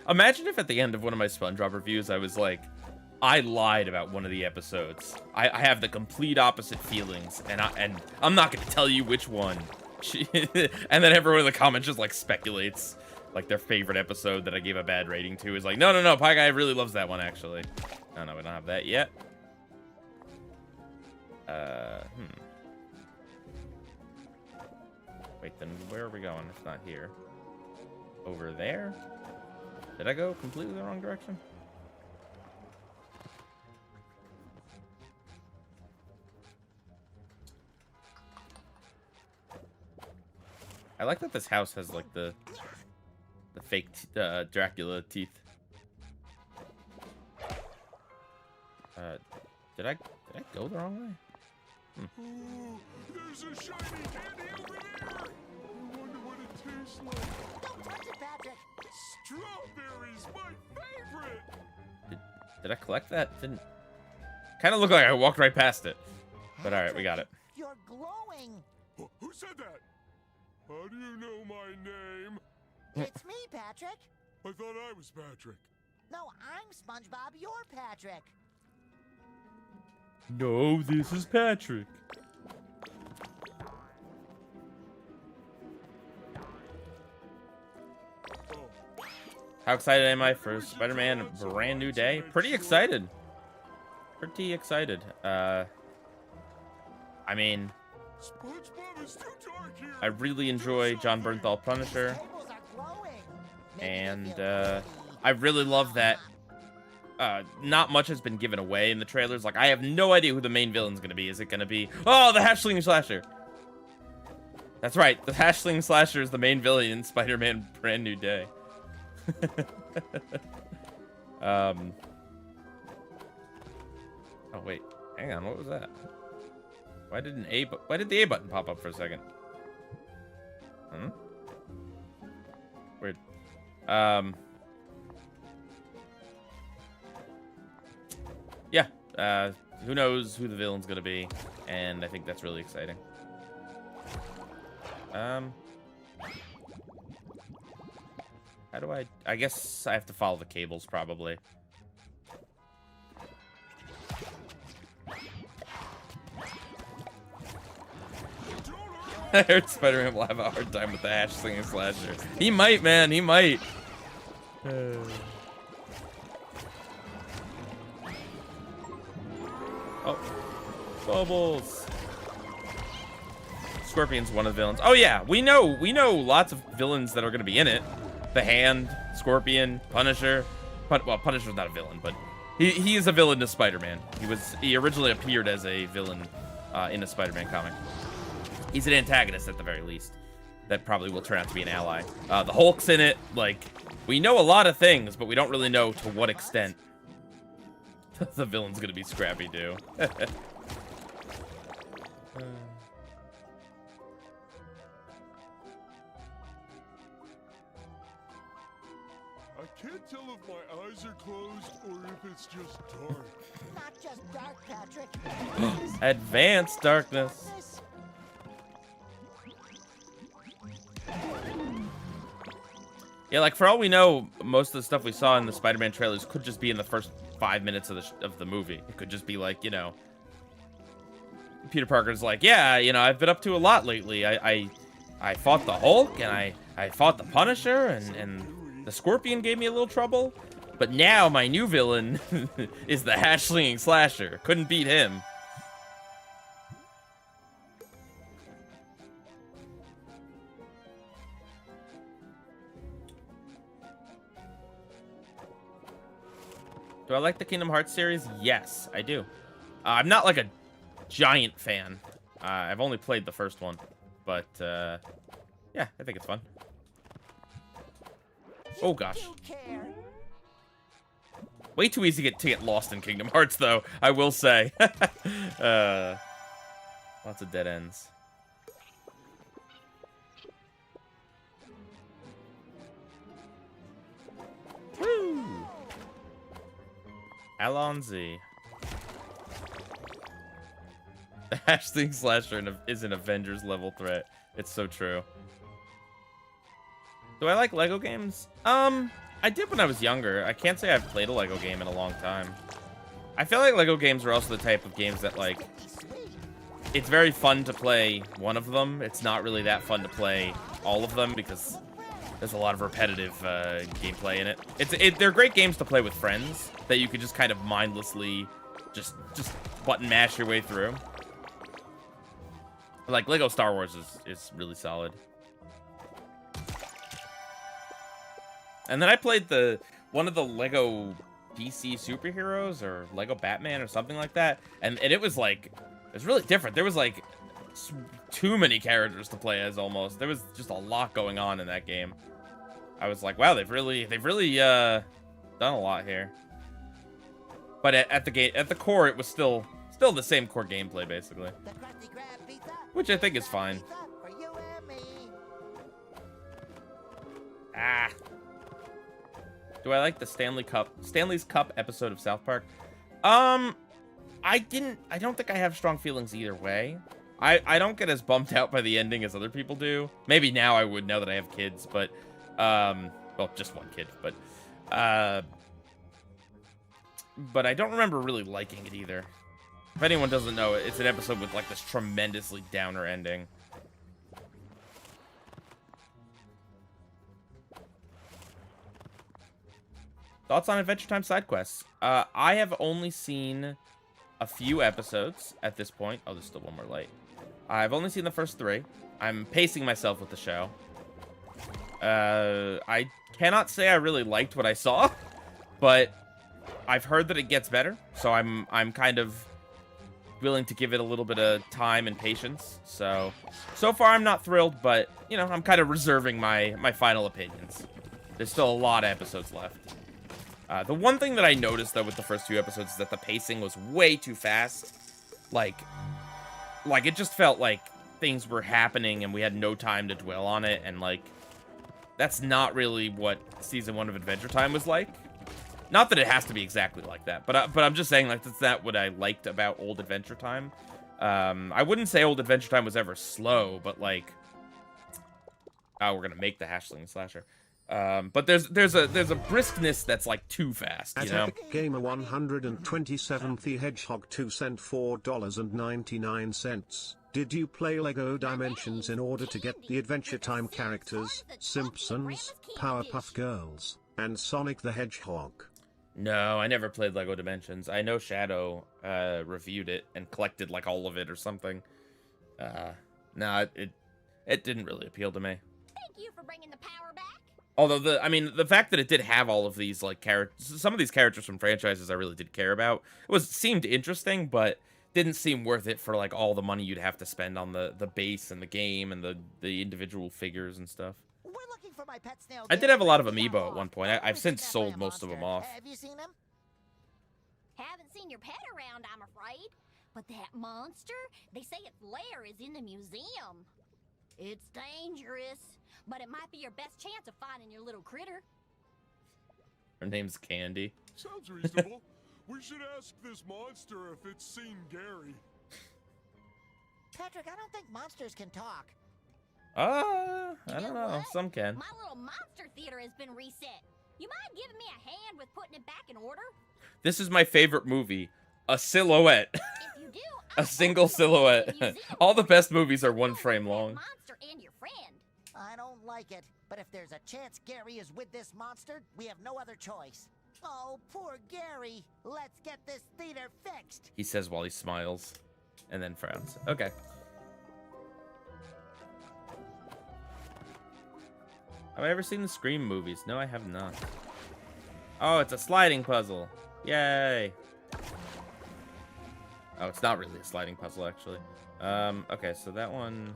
[SPEAKER 1] Imagine if at the end of one of my SpongeBob reviews I was like, I lied about one of the episodes. I have the complete opposite feelings, and I'm not going to tell you which one. And then everyone in the comments just like speculates, like their favorite episode that I gave a bad rating to is like, no, Pie Guy really loves that one actually. No, we don't have that yet. Wait, then where are we going? It's not here. Over there? Did I go completely the wrong direction? I like that this house has like the fake Dracula teeth. Did I go the wrong way?
[SPEAKER 3] Ooh, there's a shiny candy over there! I wonder what it tastes like.
[SPEAKER 5] Don't touch it, Patrick.
[SPEAKER 3] Strawberries, my favorite!
[SPEAKER 1] Did I collect that? Didn't. Kind of looked like I walked right past it. But alright, we got it.
[SPEAKER 5] You're glowing.
[SPEAKER 3] Who said that? How do you know my name?
[SPEAKER 5] It's me, Patrick.
[SPEAKER 3] I thought I was Patrick.
[SPEAKER 5] No, I'm SpongeBob. You're Patrick.
[SPEAKER 1] No, this is Patrick. How excited am I for Spider-Man Brand New Day? Pretty excited. Pretty excited. I mean, I really enjoy John Bernthal Punisher. And I really love that not much has been given away in the trailers. Like, I have no idea who the main villain's going to be. Is it going to be... Oh, the Hatchling Slasher. That's right. The Hatchling Slasher is the main villain in Spider-Man Brand New Day. Oh, wait. Hang on. What was that? Why did the A button pop up for a second? Weird. Yeah. Who knows who the villain's gonna be, and I think that's really exciting. How do I guess I have to follow the cables, probably. I heard Spider-Man will have a hard time with the Hatchling Slasher. He might, man. He might. Oh, Bubbles. Scorpion's one of the villains. Oh yeah, we know lots of villains that are going to be in it. The Hand, Scorpion, Punisher. Well, Punisher's not a villain, but he is a villain to Spider-Man. He originally appeared as a villain in a Spider-Man comic. He's an antagonist at the very least. That probably will turn out to be an ally. The Hulk's in it. Like, we know a lot of things, but we don't really know to what extent. The villain's gonna be Scrappy Doo.
[SPEAKER 3] I can't tell if my eyes are closed or if it's just dark.
[SPEAKER 5] Not just dark, Patrick.
[SPEAKER 1] Advanced darkness. Yeah, like, for all we know, most of the stuff we saw in the Spider-Man trailers could just be in the first 5 minutes of the movie. It could just be like, you know, Peter Parker's like, yeah, you know, I've been up to a lot lately. I fought the Hulk, and I fought the Punisher, and the Scorpion gave me a little trouble. But now my new villain is the hash-slinging slasher. Couldn't beat him. Do I like the Kingdom Hearts series? Yes, I do. I'm not like a giant fan. I've only played the first one. But, yeah, I think it's fun. Oh, gosh. Way too easy to get lost in Kingdom Hearts, though, I will say. Lots of dead ends. Woo! Alonzi. The hash-slinging slasher is an Avengers level threat. It's so true. Do I like Lego games? I did when I was younger. I can't say I've played a Lego game in a long time. I feel like Lego games are also the type of games that, like, it's very fun to play one of them. It's not really that fun to play all of them because there's a lot of repetitive gameplay in it. They're great games to play with friends that you could just kind of mindlessly just button mash your way through. Like, Lego Star Wars is really solid. And then I played one of the Lego DC superheroes or Lego Batman or something like that. And it was like, it was really different. There was like too many characters to play as almost. There was just a lot going on in that game. I was like, wow, they've really done a lot here. But at the core, it was still the same core gameplay basically, which I think is fine. Ah. Do I like the Stanley's Cup episode of South Park? I don't think I have strong feelings either way. I don't get as bummed out by the ending as other people do. Maybe now I would, now that I have kids, but well, just one kid, but I don't remember really liking it either. If anyone doesn't know, it's an episode with like this tremendously downer ending. Thoughts on Adventure Time side quests? I have only seen a few episodes at this point. Oh, there's still one more light. I've only seen the first 3. I'm pacing myself with the show. I cannot say I really liked what I saw, but I've heard that it gets better, so I'm kind of willing to give it a little bit of time and patience. So far I'm not thrilled, but you know, I'm kind of reserving my final opinions. There's still a lot of episodes left. The one thing that I noticed, though, with the first 2 episodes is that the pacing was way too fast. Like it just felt like things were happening and we had no time to dwell on it, and, like, that's not really what Season 1 of Adventure Time was like. Not that it has to be exactly like that, but I'm just saying, like, that's not what I liked about old Adventure Time. I wouldn't say old Adventure Time was ever slow, but, like... Oh, we're gonna make the hash-slinging slasher. But there's a briskness that's like too fast, you know?
[SPEAKER 4] Epic Gamer 127 The Hedgehog 2 sent $4.99. Did you play Lego Dimensions in order to get the Adventure Time characters, Simpsons, Powerpuff Girls, and Sonic the Hedgehog?
[SPEAKER 1] No, I never played Lego Dimensions. I know Shadow reviewed it and collected like all of it or something. No, it didn't really appeal to me.
[SPEAKER 6] Thank you for bringing the power back.
[SPEAKER 1] Although the fact that it did have all of these like characters, some of these characters from franchises I really did care about. Seemed interesting, but didn't seem worth it for like all the money you'd have to spend on the base and the game and the individual figures and stuff.
[SPEAKER 5] We're looking for my pet snail.
[SPEAKER 1] I did have a lot of amiibo at one point. I've since sold most of them off.
[SPEAKER 5] Have you seen him?
[SPEAKER 6] Haven't seen your pet around, I'm afraid. But that monster, they say its lair is in the museum. It's dangerous, but it might be your best chance of finding your little critter.
[SPEAKER 1] Her name's Candy.
[SPEAKER 3] Sounds reasonable. We should ask this monster if it's seen Gary.
[SPEAKER 5] Patrick, I don't think monsters can talk.
[SPEAKER 1] I don't
[SPEAKER 6] You
[SPEAKER 1] know.
[SPEAKER 6] what?
[SPEAKER 1] Some can.
[SPEAKER 6] My little monster theater has been reset. You mind giving me a hand with putting it back in order?
[SPEAKER 1] This is my favorite movie. A silhouette.
[SPEAKER 6] If you do,
[SPEAKER 1] A single silhouette. All the best movies are one frame long.
[SPEAKER 6] Monster and your friend.
[SPEAKER 5] I don't like it, but if there's a chance Gary is with this monster, we have no other choice. Oh, poor Gary. Let's get this theater fixed.
[SPEAKER 1] He says while he smiles and then frowns. Okay. Have I ever seen the Scream movies? No, I have not. Oh, it's a sliding puzzle. Yay. Oh, it's not really a sliding puzzle, actually. Okay, so that one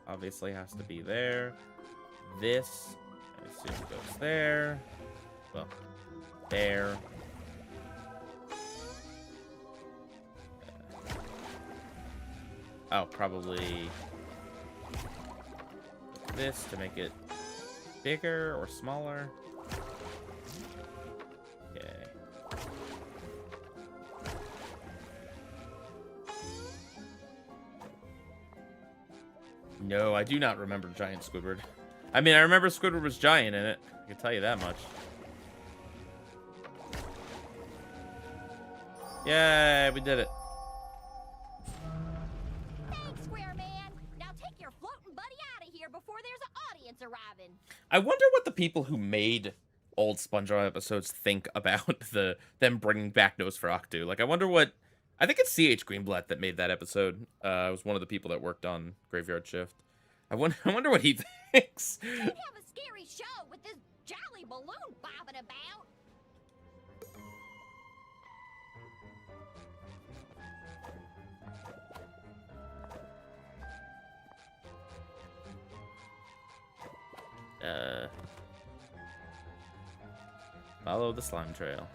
[SPEAKER 1] obviously has to be there. This, I assume, goes there. Well, there. Oh, probably this to make it bigger or smaller. Okay. No, I do not remember Giant Squidward. I mean, I remember Squidward was giant in it. I can tell you that much. Yay, we did it.
[SPEAKER 6] Thanks, Square Man. Now take your floating buddy out of here before there's an audience arriving.
[SPEAKER 1] I wonder what the people who made old SpongeBob episodes think about them bringing back Nosferatu. Like, I wonder what... I think it's C.H. Greenblatt that made that episode. Was one of the people that worked on Graveyard Shift. I wonder what he thinks.
[SPEAKER 6] We have a scary show with this jolly balloon bobbing about.
[SPEAKER 1] Follow the slime trail.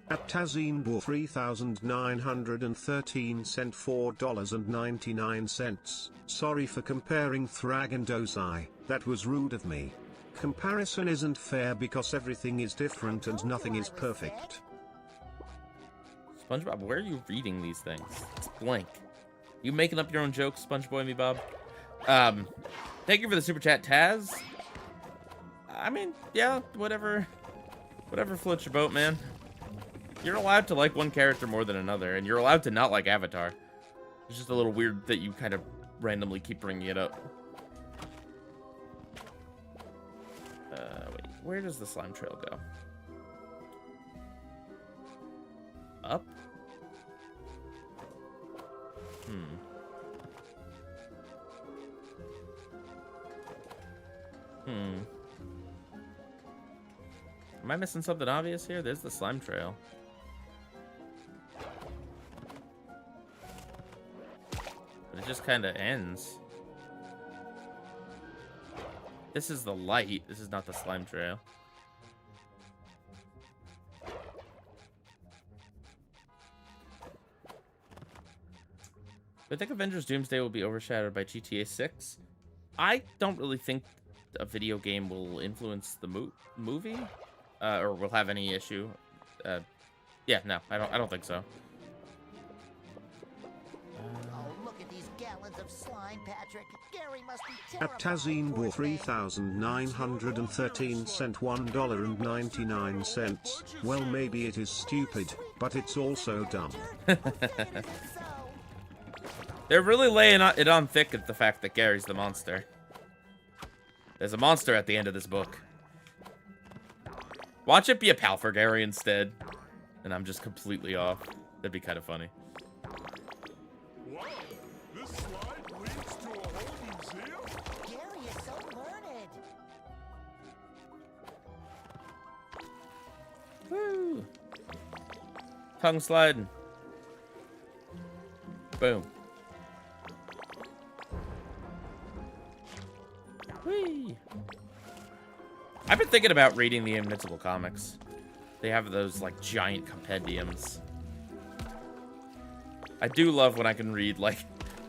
[SPEAKER 4] At Tazinbor 3,913 sent $4.99. Sorry for comparing Thrag and Ozai, that was rude of me. Comparison isn't fair because everything is different and nothing is perfect.
[SPEAKER 1] SpongeBob, where are you reading these things? It's blank. You making up your own jokes, SpongeBoy me Bob? Thank you for the super chat, Taz. I mean, yeah, whatever floats your boat, man. You're allowed to like one character more than another, and you're allowed to not like Avatar. It's just a little weird that you kind of randomly keep bringing it up. Wait, where does the slime trail go? Up? Am I missing something obvious here? There's the slime trail. But it just kind of ends. This is the light. This is not the slime trail. I think Avengers Doomsday will be overshadowed by GTA 6. I don't really think a video game will influence the movie, or will have any issue. Yeah, no, I don't think so.
[SPEAKER 5] Oh, look at these gallons of slime, Patrick. Gary must be terrified.
[SPEAKER 4] At Tazinbor 3,913 sent $1.99. Well, maybe it is stupid, but it's also dumb.
[SPEAKER 1] They're really laying it on thick at the fact that Gary's the monster. There's a monster at the end of this book. Watch it be a Palfrey instead. And I'm just completely off. That'd be kind of funny.
[SPEAKER 3] Wow, this slide leads to a whole museum?
[SPEAKER 5] Gary is so learned.
[SPEAKER 1] Woo. Tongue sliding. Boom. Whee. I've been thinking about reading the Invincible comics. They have those, like, giant compendiums. I do love when I can read, like,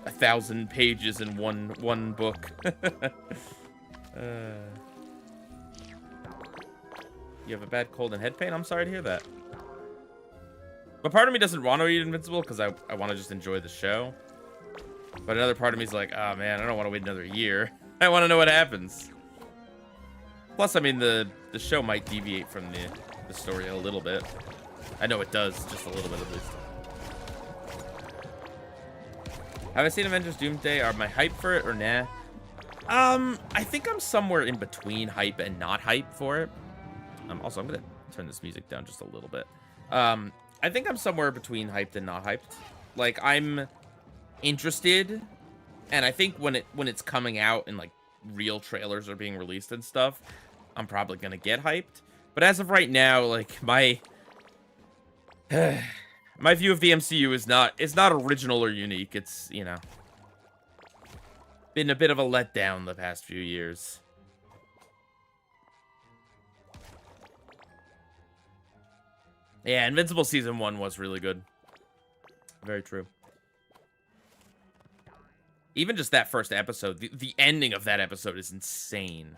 [SPEAKER 1] 1,000 pages in one book. You have a bad cold and head pain? I'm sorry to hear that. But part of me doesn't want to read Invincible because I want to just enjoy the show. But another part of me is like, oh man, I don't want to wait another year. I want to know what happens. Plus, I mean, the show might deviate from the story a little bit. I know it does, just a little bit at least. Have I seen Avengers Doomsday? Are my hype for it or nah? I think I'm somewhere in between hype and not hype for it. Also, I'm gonna turn this music down just a little bit. I think I'm somewhere between hyped and not hyped. Like, I'm interested, and I think when it's coming out and like real trailers are being released and stuff, I'm probably gonna get hyped. But as of right now, like my view of the MCU is not original or unique. It's, you know, been a bit of a letdown the past few years. Yeah, Invincible Season 1 was really good. Very true. Even just that first episode, the ending of that episode is insane.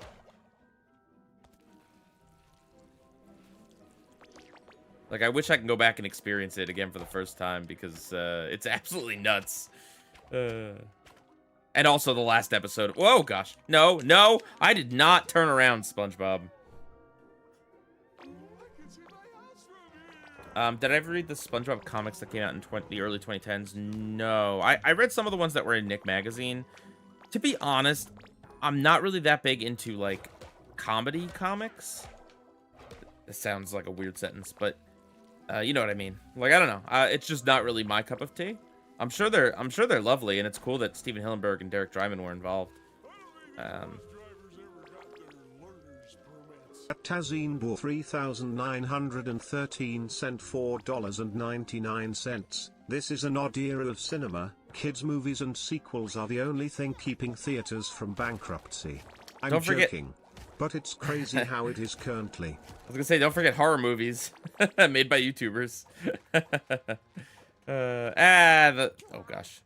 [SPEAKER 1] Like, I wish I can go back and experience it again for the first time because it's absolutely nuts. And also the last episode. Whoa, gosh. No, I did not turn around, SpongeBob. Did I ever read the SpongeBob comics that came out in the early 2010s? No. I read some of the ones that were in Nick Magazine. To be honest, I'm not really that big into, like, comedy comics. It sounds like a weird sentence, but you know what I mean. Like, I don't know. It's just not really my cup of tea. I'm sure they're lovely, and it's cool that Steven Hillenburg and Derek Dryman were involved.
[SPEAKER 4] Tazine bought 3,913 cent $4.99. This is an odd era of cinema. Kids' movies and sequels are the only thing keeping theaters from bankruptcy. I'm joking, but it's crazy how it is currently.
[SPEAKER 1] I was gonna say, don't forget horror movies made by YouTubers. Oh gosh.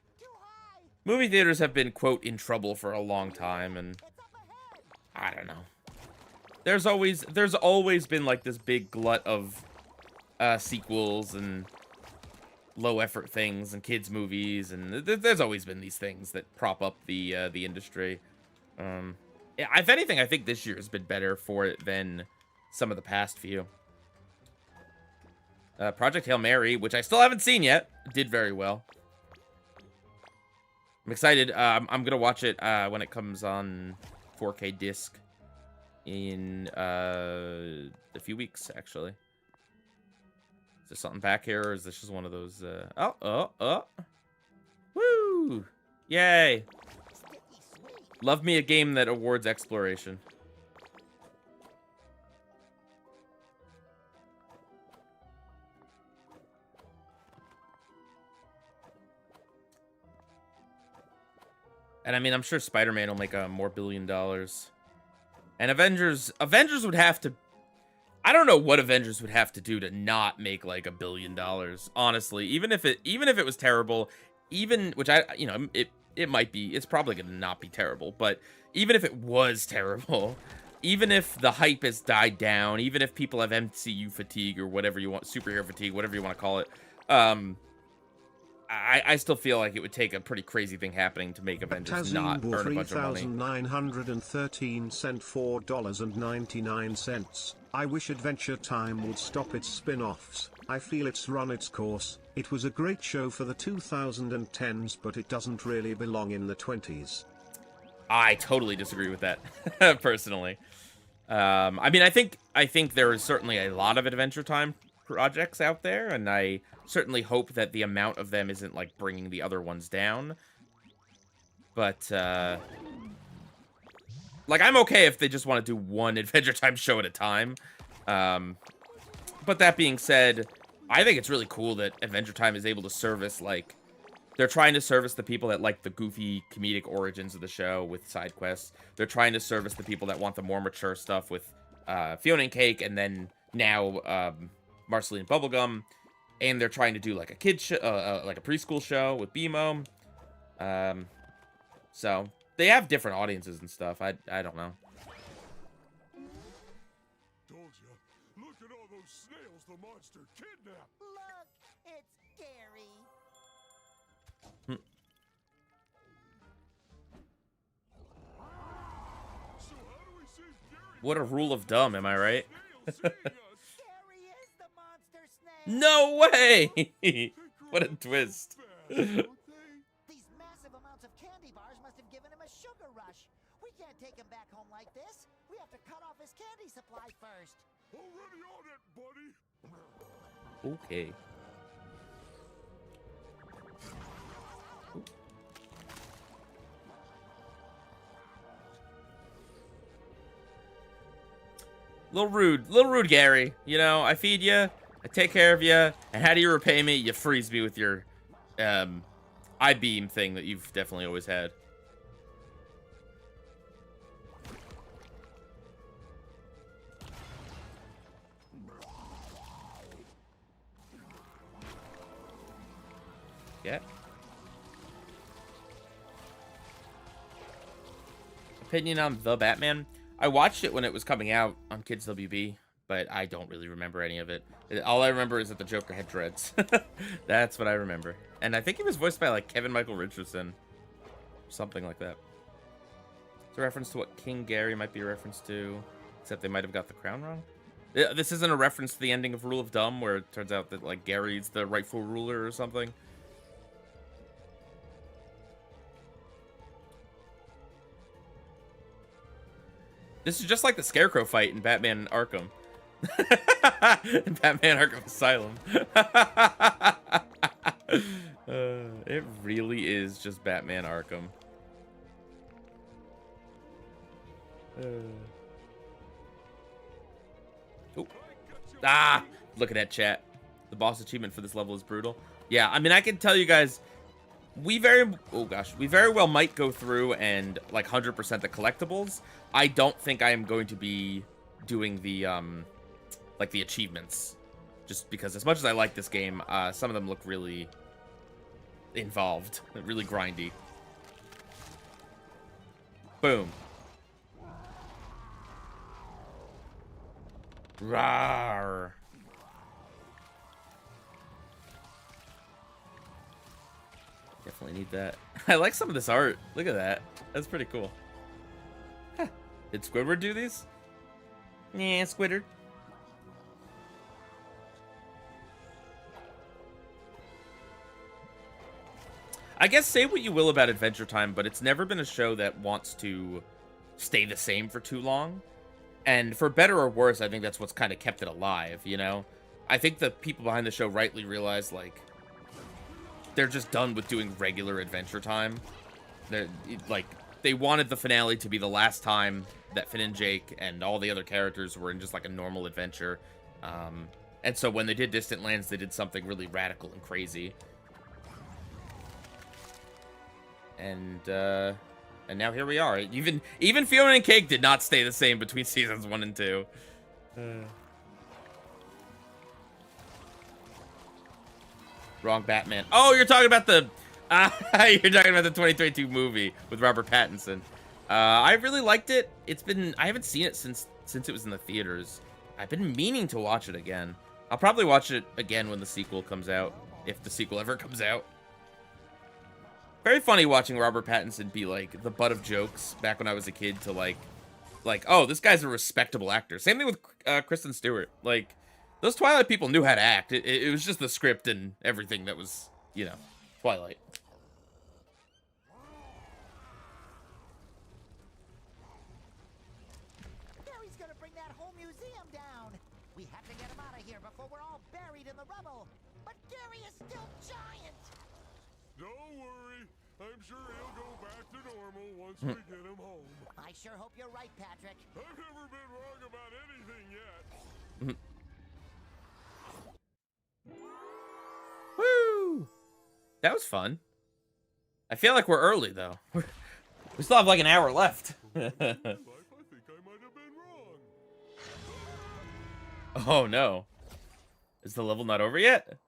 [SPEAKER 1] Movie theaters have been, quote, in trouble for a long time, and I don't know. There's always been like this big glut of sequels and low effort things and kids movies, and there's always been these things that prop up the industry. Yeah, if anything, I think this year has been better for it than some of the past few. Project Hail Mary, which I still haven't seen yet, did very well. I'm excited. I'm gonna watch it when it comes on 4K disc in a few weeks, actually. Is there something back here, or is this just one of those woo, yay. Love me a game that awards exploration. And I mean, I'm sure Spider-Man will make more $1 billion. And Avengers would have to, I don't know what Avengers would have to do to not make like $1 billion, honestly. Even if it was terrible, which it might be, it's probably going to not be terrible, but even if it was terrible, even if the hype has died down, even if people have MCU fatigue or whatever you want, superhero fatigue, whatever you want to call it, I still feel like it would take a pretty crazy thing happening to make Avengers not earn a bunch of money.
[SPEAKER 4] 3,913 cent $4.99. I wish Adventure Time would stop its spin-offs. I feel it's run its course. It was a great show for the 2010s, but it doesn't really belong in the 20s.
[SPEAKER 1] I totally disagree with that, personally. I mean, I think there is certainly a lot of Adventure Time projects out there, and I certainly hope that the amount of them isn't, like, bringing the other ones down. But, like, I'm okay if they just want to do one Adventure Time show at a time. But that being said, I think it's really cool that Adventure Time is able to service, like, they're trying to service the people that like the goofy comedic origins of the show with side quests. They're trying to service the people that want the more mature stuff with Fiona and Cake, and then now Marceline and Bubblegum. And they're trying to do like a kid like a preschool show with BMO. So they have different audiences and stuff. I don't know.
[SPEAKER 3] Told ya. Look at all those snails the monster kidnapped.
[SPEAKER 5] Look, it's Gary.
[SPEAKER 3] So how do we save Gary?
[SPEAKER 1] What a rule of dumb, am I right?
[SPEAKER 3] Snails seeing us.
[SPEAKER 5] Gary is the monster snail.
[SPEAKER 1] No way! What a twist.
[SPEAKER 3] Don't they?
[SPEAKER 5] These massive amounts of candy bars must have given him a sugar rush. We can't take him back home like this. We have to cut off his candy supply first.
[SPEAKER 3] Already on it, buddy.
[SPEAKER 1] Okay. Little rude, Gary. You know, I feed you, I take care of you, and how do you repay me? You freeze me with your, I-beam thing that you've definitely always had. Yeah. Opinion on The Batman? I watched it when it was coming out on Kids WB, but I don't really remember any of it. All I remember is that the Joker had dreads. That's what I remember. And I think he was voiced by, like, Kevin Michael Richardson. Something like that. It's a reference to what King Gary might be a reference to, except they might have got the crown wrong. This isn't a reference to the ending of Rule of Dumb, where it turns out that, like, Gary's the rightful ruler or something. This is just like the Scarecrow fight in Batman Arkham. In Batman Arkham Asylum. It really is just Batman Arkham. Oh. Ah! Look at that chat. The boss achievement for this level is brutal. Yeah, I mean, I can tell you guys, we very well might go through and, like, 100% the collectibles. I don't think I am going to be doing the, like, the achievements. Just because as much as I like this game, some of them look really involved. Really grindy. Boom. Rawr. Definitely need that. I like some of this art. Look at that. That's pretty cool. Huh. Did Squidward do these? Yeah, Squidward. I guess say what you will about Adventure Time, but it's never been a show that wants to stay the same for too long. And for better or worse, I think that's what's kind of kept it alive, you know? I think the people behind the show rightly realize, like, they're just done with doing regular Adventure Time. They're, like, they wanted the finale to be the last time that Finn and Jake and all the other characters were in just, like, a normal adventure. And so when they did Distant Lands, they did something really radical and crazy. And now here we are. Even Fiona and Cake did not stay the same between seasons 1 and 2. Wrong Batman. Oh, you're talking about the you're talking about the 2022 movie with Robert Pattinson. I really liked it. I haven't seen it since it was in the theaters. I've been meaning to watch it again. I'll probably watch it again when the sequel comes out, if the sequel ever comes out. Very funny watching Robert Pattinson be, like, the butt of jokes back when I was a kid to, like, oh, this guy's a respectable actor. Same thing with Kristen Stewart. Like, those Twilight people knew how to act. It was just the script and everything that was, you know, Twilight.
[SPEAKER 5] Gary's gonna here before we're all buried in the rubble. But Gary is still giant.
[SPEAKER 3] Don't worry. I'm sure he'll go back to normal once we get him home.
[SPEAKER 5] I sure hope you're right, Patrick.
[SPEAKER 3] I've never been wrong about anything yet.
[SPEAKER 1] Woo! That was fun. I feel like we're early, though. We still have like an hour left.
[SPEAKER 3] I think I might have been wrong.
[SPEAKER 1] Oh, no. Is the level not over yet?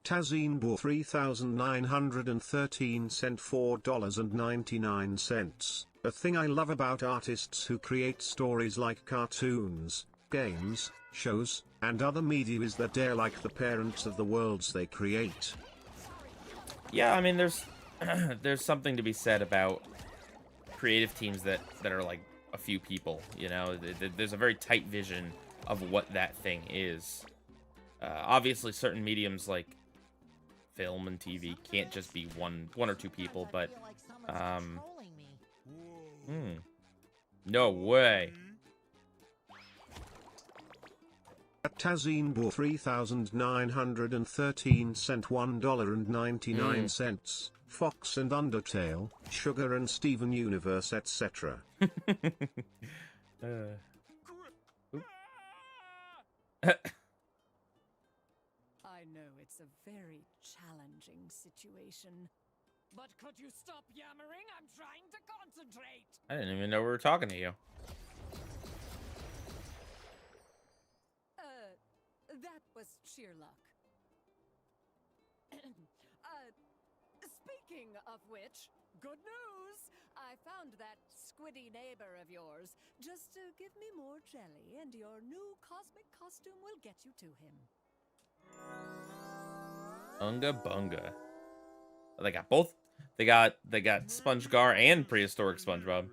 [SPEAKER 4] Tazine 3913 sent $4.99. A thing I love about artists who create stories like cartoons, games, shows, and other media is that they're like the parents of the worlds they create.
[SPEAKER 1] Yeah, I mean, there's there's something to be said about creative teams that are like a few people, you know? There's a very tight vision of what that thing is. Obviously, certain mediums like film and TV can't just be one or two people, but no way.
[SPEAKER 4] Tazine 3913 sent $1.99. Fox and Undertale, Sugar and Steven Universe, etc.
[SPEAKER 8] I know it's a very challenging situation. But could you stop yammering? I'm trying to concentrate.
[SPEAKER 1] I didn't even know we were talking to you.
[SPEAKER 8] That was sheer luck. Speaking of which, good news! I found that squiddy neighbor of yours. Just give me more jelly, and your new cosmic costume will get you to him.
[SPEAKER 1] Unga bunga. Oh, they got both. They got SpongeGar and Prehistoric SpongeBob.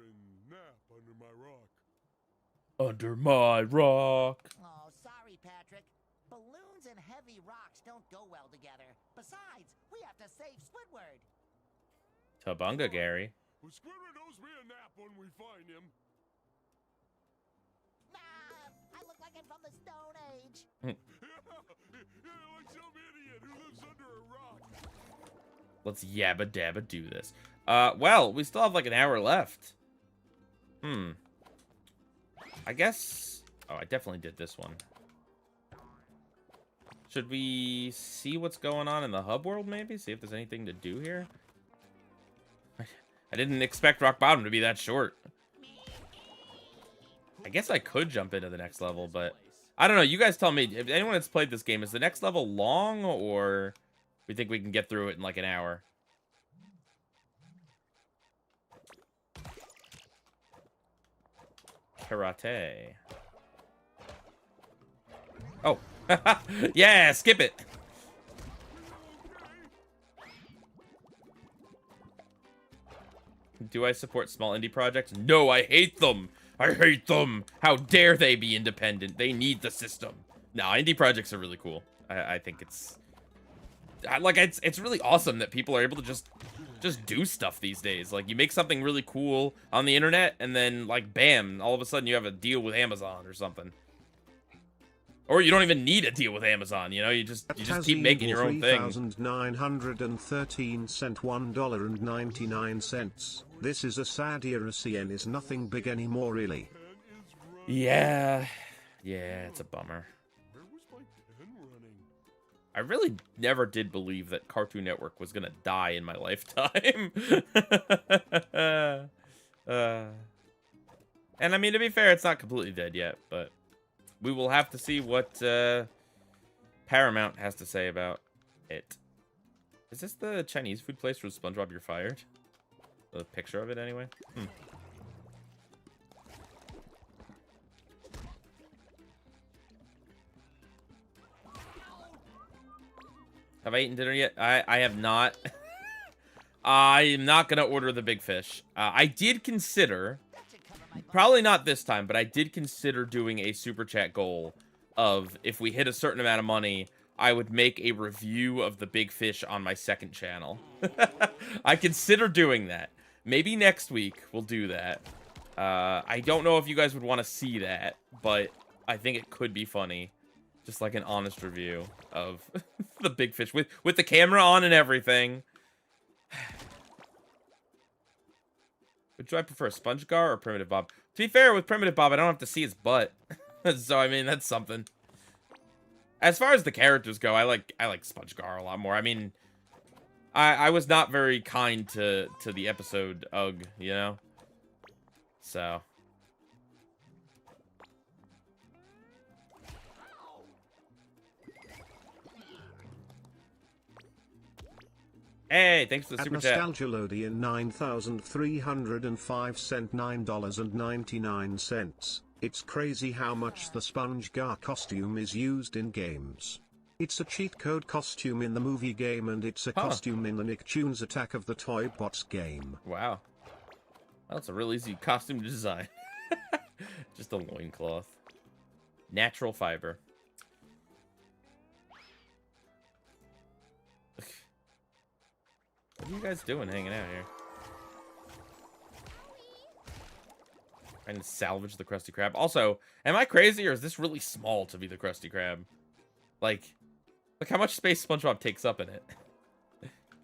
[SPEAKER 1] Under my rock.
[SPEAKER 5] Oh, sorry, Patrick. Balloons and heavy rocks don't go well together. Besides, we have to save Squidward.
[SPEAKER 1] Tabunga, Gary.
[SPEAKER 3] Well, Squidward owes me a nap when we find him.
[SPEAKER 5] I look like I'm from the Stone Age.
[SPEAKER 3] Yeah, like some idiot who lives under a rock.
[SPEAKER 1] Let's yabba dabba do this. Well, we still have like an hour left. I guess... Oh, I definitely did this one. Should we see what's going on in the hub world, maybe? See if there's anything to do here? I didn't expect Rock Bottom to be that short. I guess I could jump into the next level, but... I don't know, you guys tell me. If anyone that's played this game, is the next level long, or... we think we can get through it in like an hour? Karate. Oh. Yeah, skip it. Do I support small indie projects? No, I hate them. I hate them. How dare they be independent? They need the system. No, indie projects are really cool. I think it's really awesome that people are able to just do stuff these days. Like, you make something really cool on the internet, and then, like, bam, all of a sudden you have a deal with Amazon or something. Or you don't even need a deal with Amazon, you know? You just keep making your own thing.
[SPEAKER 4] 3913 sent $1.99. This is a sad era. CN is nothing big anymore, really.
[SPEAKER 1] Yeah, it's a bummer.
[SPEAKER 3] Where was my pen running?
[SPEAKER 1] I really never did believe that Cartoon Network was gonna die in my lifetime. And I mean, to be fair, it's not completely dead yet, but we will have to see what Paramount has to say about it. Is this the Chinese food place where SpongeBob You're Fired? A picture of it, anyway. Have I eaten dinner yet? I have not. I am not going to order the big fish. I did consider, probably not this time, but I did consider doing a super chat goal of, if we hit a certain amount of money, I would make a review of the big fish on my second channel. I consider doing that. Maybe next week we'll do that. I don't know if you guys would want to see that, but I think it could be funny. Just like an honest review of the big fish with the camera on and everything. Would I prefer SpongeGar or Primitive Bob? To be fair, with Primitive Bob, I don't have to see his butt. So, I mean, that's something. As far as the characters go, I like SpongeGar a lot more. I mean, I was not very kind to the episode Ugh, you know? So. Hey, thanks for the super chat.
[SPEAKER 4] Nostalgialodian 9,305 cent $9.99. It's crazy how much the SpongeGar costume is used in games. It's a cheat code costume in the movie game, and it's a costume in the Nicktoons Attack of the Toy Bots game.
[SPEAKER 1] Wow. Well, it's a real easy costume to design. Just a loincloth. Natural fiber. What are you guys doing hanging out here? Trying to salvage the Krusty Krab. Also, am I crazy or is this really small to be the Krusty Krab? Like, look how much space SpongeBob takes up in it.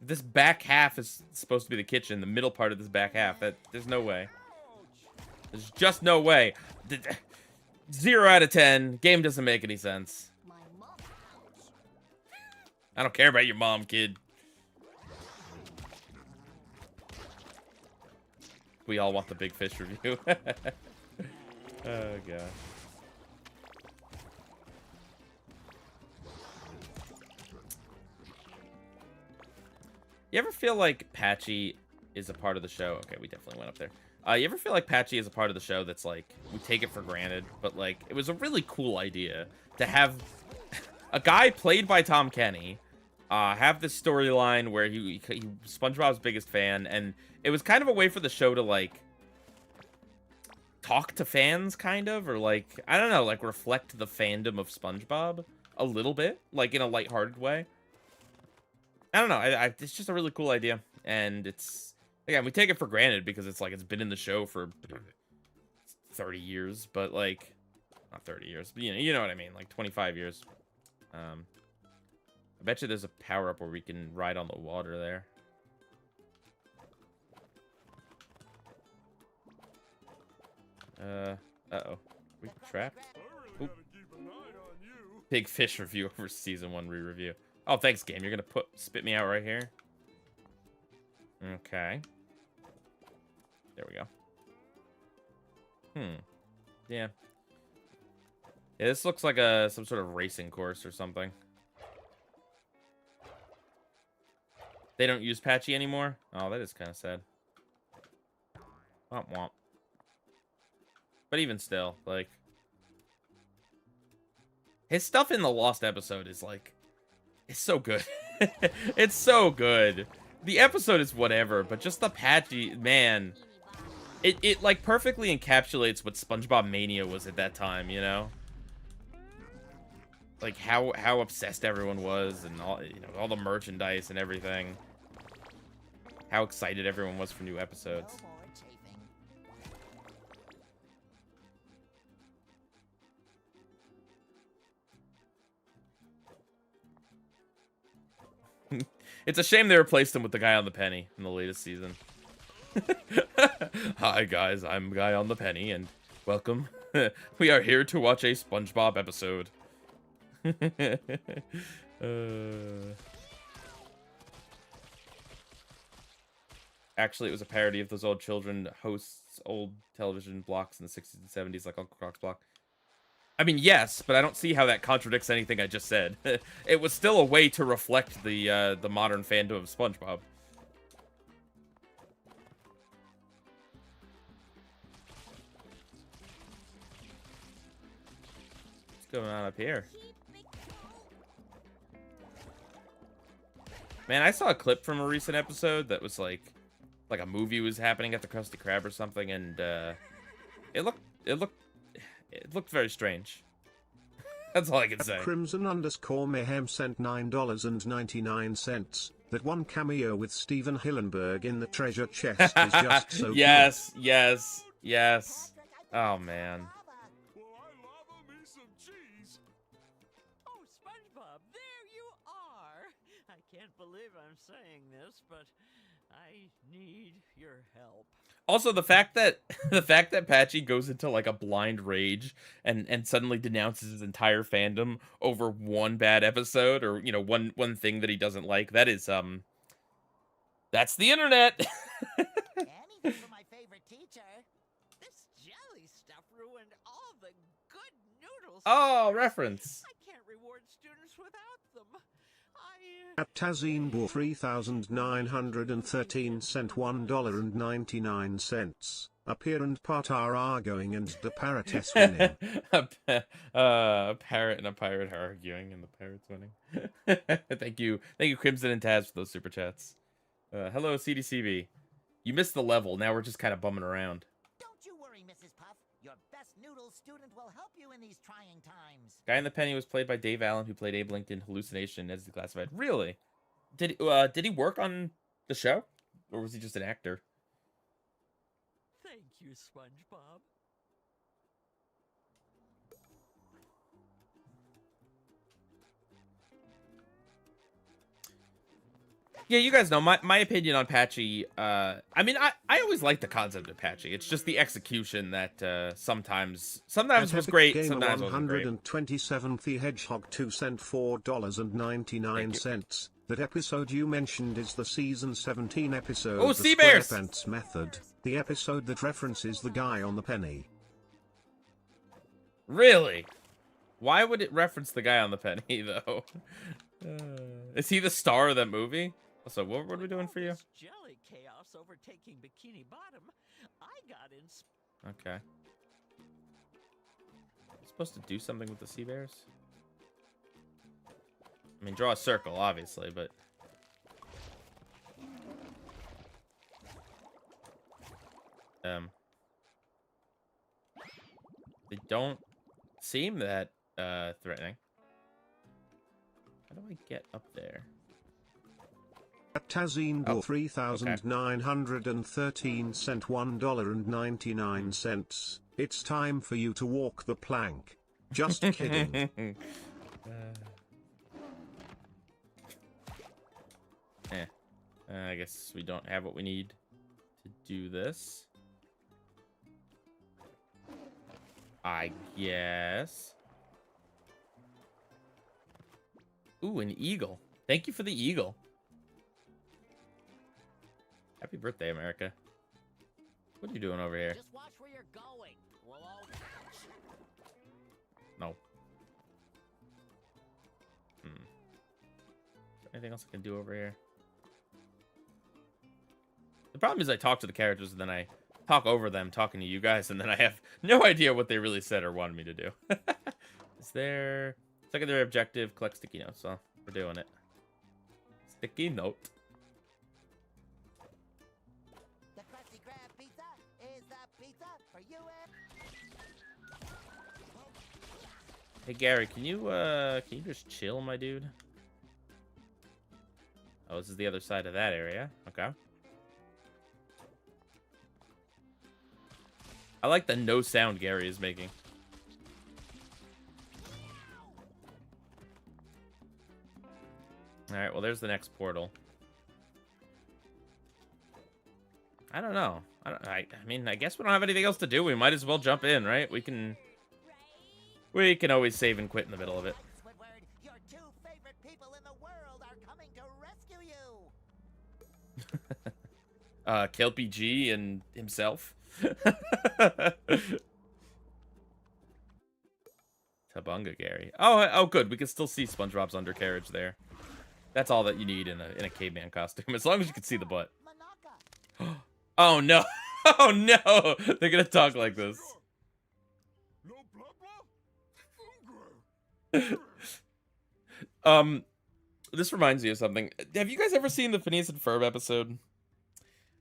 [SPEAKER 1] This back half is supposed to be the kitchen. The middle part of this back half. There's no way. There's just no way. 0 out of 10. Game doesn't make any sense. I don't care about your mom, kid. We all want the big fish review. Oh, God. You ever feel like Patchy is a part of the show? Okay, we definitely went up there. You ever feel like Patchy is a part of the show that's like, we take it for granted, but like, it was a really cool idea to have a guy played by Tom Kenny have this storyline where he SpongeBob's biggest fan, and it was kind of a way for the show to like talk to fans, kind of, or like, I don't know, like reflect the fandom of SpongeBob a little bit, like in a lighthearted way. I don't know, it's just a really cool idea, and it's, again, we take it for granted because it's like, it's been in the show for 30 years, but like, not 30 years, but you know what I mean, like 25 years. I bet you there's a power-up where we can ride on the water there. Uh-oh. We trapped? Oop. Big fish review over season 1 re-review. Oh, thanks, game. You're gonna spit me out right here? Okay. There we go. Yeah. Yeah, this looks like some sort of racing course or something. They don't use Patchy anymore? Oh, that is kind of sad. Womp womp. But even still, like, his stuff in the Lost episode is like, it's so good. It's so good. The episode is whatever, but just the Patchy, man, it like perfectly encapsulates what SpongeBob Mania was at that time, you know? Like how obsessed everyone was, and all, you know, all the merchandise and everything. How excited everyone was for new episodes. It's a shame they replaced him with the guy on the penny in the latest season. Hi guys, I'm Guy on the Penny, and welcome. We are here to watch a SpongeBob episode. Actually, it was a parody of those old children hosts old television blocks in the 60s and 70s, like Uncle Croc's block. I mean, yes, but I don't see how that contradicts anything I just said. It was still a way to reflect the modern fandom of SpongeBob. What's going on up here? Man, I saw a clip from a recent episode that was like a movie was happening at the Krusty Krab or something, and it looked very strange. That's all I can say.
[SPEAKER 4] Crimson_Mayhem sent $9.99. That one cameo with Steven Hillenberg in the treasure chest is just so
[SPEAKER 1] yes, yes, yes. Oh, man.
[SPEAKER 3] Well, I lava me some cheese.
[SPEAKER 9] Oh, SpongeBob, there you are. I can't believe I'm saying this, but I need your help.
[SPEAKER 1] Also, the fact that Patchy goes into like a blind rage and suddenly denounces his entire fandom over one bad episode, or one thing that he doesn't like, that's the internet.
[SPEAKER 5] Anything for my favorite teacher.
[SPEAKER 9] This jelly stuff ruined all the good noodles.
[SPEAKER 1] Oh, reference.
[SPEAKER 9] I can't reward students without them.
[SPEAKER 4] At Tazinbor 3913 sent $1.99. A peer and part are arguing and the parrot is winning.
[SPEAKER 1] A parrot and a pirate are arguing and the parrot's winning. Thank you, Crimson and Taz, for those super chats. Hello, CDCB. You missed the level. Now we're just kind of bumming around.
[SPEAKER 5] Don't you worry, Mrs. Puff. Your best noodle student will help you in these trying times.
[SPEAKER 1] Guy in the Penny was played by Dave Allen, who played Abe Lincoln Hallucination as the classified. Really? Did he work on the show, or was he just an actor?
[SPEAKER 9] Thank you, SpongeBob.
[SPEAKER 1] Yeah, you guys know my opinion on Patchy. I mean, I always liked the concept of Patchy. It's just the execution that sometimes was great, sometimes wasn't great.
[SPEAKER 4] 127th The Hedgehog 2 sent $4.99. That episode you mentioned is the season 17 episode.
[SPEAKER 1] Oh,
[SPEAKER 4] The
[SPEAKER 1] Sea Bears!
[SPEAKER 4] SquarePants Method, the episode that references the guy on the penny.
[SPEAKER 1] Really? Why would it reference the guy on the penny, though? Is he the star of that movie? So what are we doing for you?
[SPEAKER 9] Jelly chaos overtaking Bikini Bottom. I got in.
[SPEAKER 1] Okay. Supposed to do something with the sea bears? I mean, draw a circle, obviously, but they don't seem that threatening. How do I get up there?
[SPEAKER 4] At Tazinbor 3913 sent $1.99. It's time for you to walk the plank. Just kidding.
[SPEAKER 1] I guess we don't have what we need to do this. I guess. Ooh, an eagle. Thank you for the eagle. Happy birthday, America. What are you doing over here?
[SPEAKER 5] Just watch where you're going. We'll all catch.
[SPEAKER 1] No. Is there anything else I can do over here? The problem is I talk to the characters and then I talk over them talking to you guys, and then I have no idea what they really said or wanted me to do. Is there... Secondary objective, collect sticky notes. So we're doing it. Sticky note.
[SPEAKER 5] The Krusty Krab pizza is the pizza for you and...
[SPEAKER 1] Hey Gary, can you just chill, my dude? Oh, this is the other side of that area. Okay. I like the no sound Gary is making. Alright, well, there's the next portal. I don't know. I mean, I guess we don't have anything else to do. We might as well jump in, right? We can always save and quit in the middle of it.
[SPEAKER 5] Squidward, your two favorite people in the world are coming to rescue you.
[SPEAKER 1] Kelpie G and himself. Tabunga Gary. Oh, good. We can still see SpongeBob's undercarriage there. That's all that you need in a caveman costume, as long as you can see the butt. Oh no! Oh no! They're gonna talk like this.
[SPEAKER 3] No blah blah.
[SPEAKER 1] This reminds me of something. Have you guys ever seen the Phineas and Ferb episode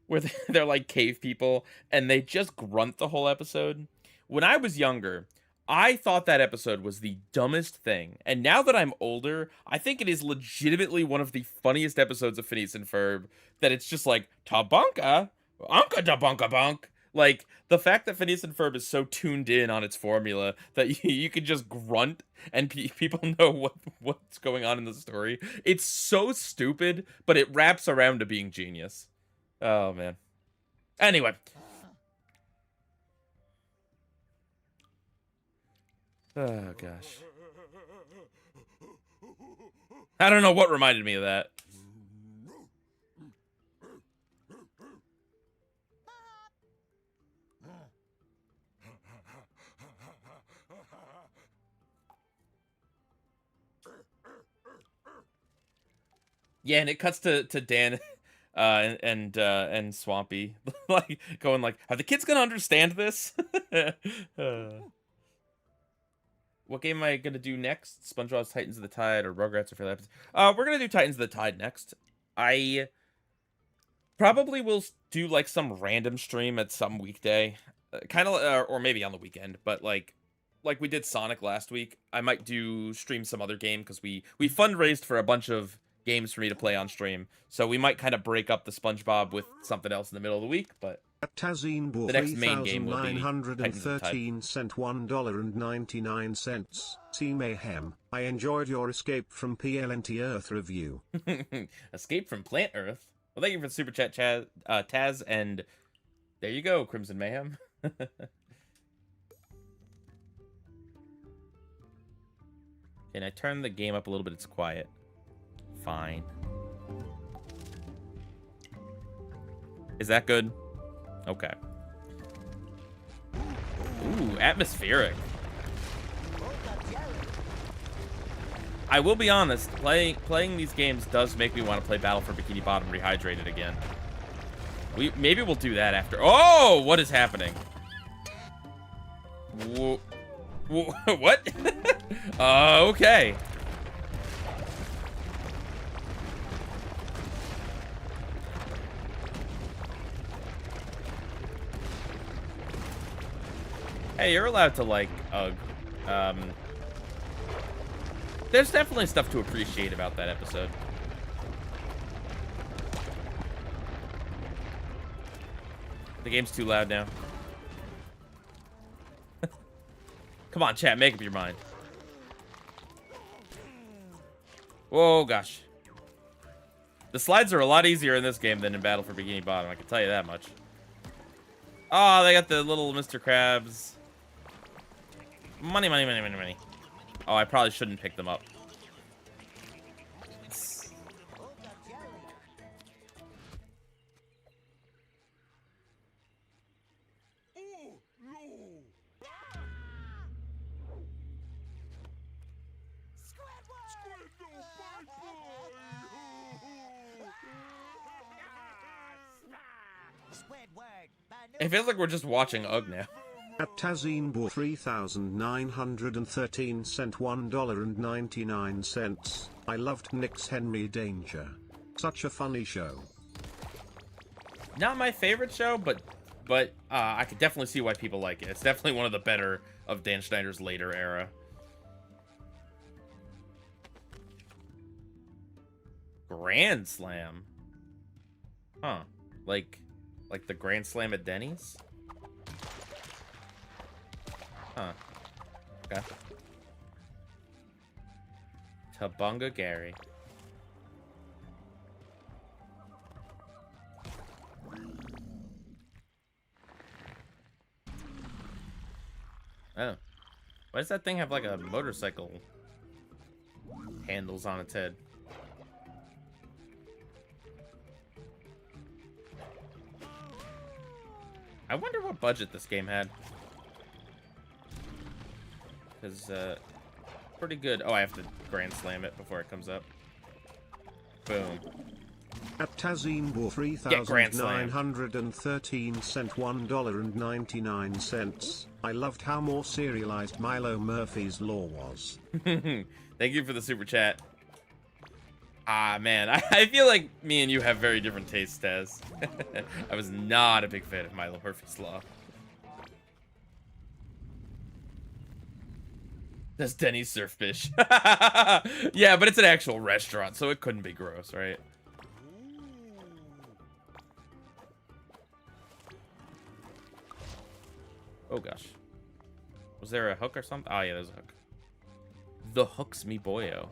[SPEAKER 1] where they're like cave people and they just grunt the whole episode? When I was younger, I thought that episode was the dumbest thing, and now that I'm older, I think it is legitimately one of the funniest episodes of Phineas and Ferb, that it's just like, Tabunka? Unka da bunka bunk. Like, the fact that Phineas and Ferb is so tuned in on its formula that you can just grunt and people know what's going on in the story. It's so stupid, but it wraps around to being genius. Oh, man. Anyway. Oh, gosh. I don't know what reminded me of that. Yeah, and it cuts to Dan and Swampy like going like, are the kids gonna understand this? What game am I gonna do next? SpongeBob's Titans of the Tide or Rugrats or Fairly Oddparents? We're gonna do Titans of the Tide next. I probably will do like some random stream at some weekday, kind of, or maybe on the weekend. But like we did Sonic last week, I might do stream some other game because we fundraised for a bunch of games for me to play on stream. So we might kind of break up the SpongeBob with something else in the middle of the week, but
[SPEAKER 4] Tazine
[SPEAKER 1] the next main game will be
[SPEAKER 4] $3,913 cent $1.99. See Mayhem. I enjoyed your Escape from PLNT Earth review.
[SPEAKER 1] Escape from Plant Earth. Well, thank you for the super chat, Taz, and there you go, Crimson Mayhem. Can I turn the game up a little bit? It's quiet. Fine. Is that good? Okay. Ooh, atmospheric. I will be honest, playing these games does make me want to play Battle for Bikini Bottom Rehydrated again. Maybe we'll do that after. Oh, what is happening? What? Okay. Hey, you're allowed to like Ugh. There's definitely stuff to appreciate about that episode. The game's too loud now. Come on, chat, make up your mind. Whoa, gosh. The slides are a lot easier in this game than in Battle for Bikini Bottom, I can tell you that much. Oh, they got the little Mr. Krabs. Money, money, money, money, money. Oh, I probably shouldn't pick them up. It feels like we're just watching Ugg now.
[SPEAKER 4] At Tazine bought $3,913 cent $1.99. I loved Nick's Henry Danger. Such a funny show.
[SPEAKER 1] Not my favorite show, but I could definitely see why people like it. It's definitely one of the better of Dan Schneider's later era. Grand Slam. Huh. Like the Grand Slam at Denny's? Huh. Okay. Tabunga Gary. Oh. Why does that thing have like a motorcycle handles on its head? I wonder what budget this game had. Because, pretty good. Oh, I have to Grand Slam it before it comes up. Boom.
[SPEAKER 4] At Tazine bought $3,913 cent $1.99. I loved how more serialized Milo Murphy's Law was.
[SPEAKER 1] Thank you for the super chat. Ah, man. I feel like me and you have very different tastes, Taz. I was not a big fan of Milo Murphy's Law. Does Denny's serve fish? Yeah, but it's an actual restaurant, so it couldn't be gross, right? Oh gosh. Was there a hook or something? Oh yeah, there's a hook. The hook's me boyo.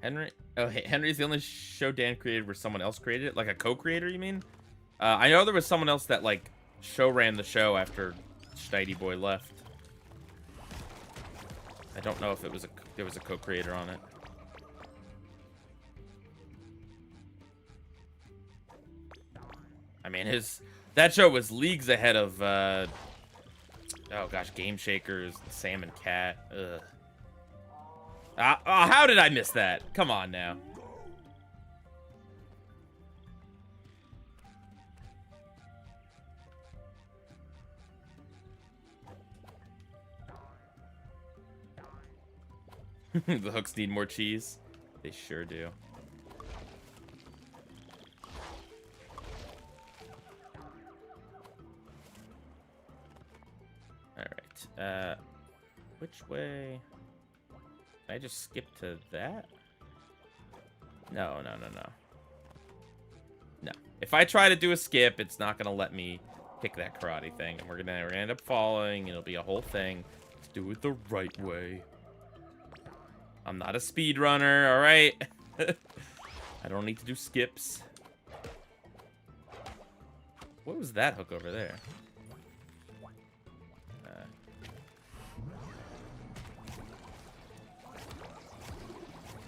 [SPEAKER 1] Henry? Oh, hey, Henry's the only show Dan created where someone else created it? Like a co-creator, you mean? I know there was someone else that, like, ran the show after Schneidi Boy left. I don't know if it was there was a co-creator on it. I mean, that show was leagues ahead of, oh gosh, Game Shakers, Sam and Cat. Ugh. How did I miss that? Come on now. The hooks need more cheese. They sure do. Alright. Which way? Can I just skip to that? No. No. If I try to do a skip, it's not gonna let me pick that karate thing. And we're gonna end up falling. It'll be a whole thing. Let's do it the right way. I'm not a speedrunner, alright? I don't need to do skips. What was that hook over there?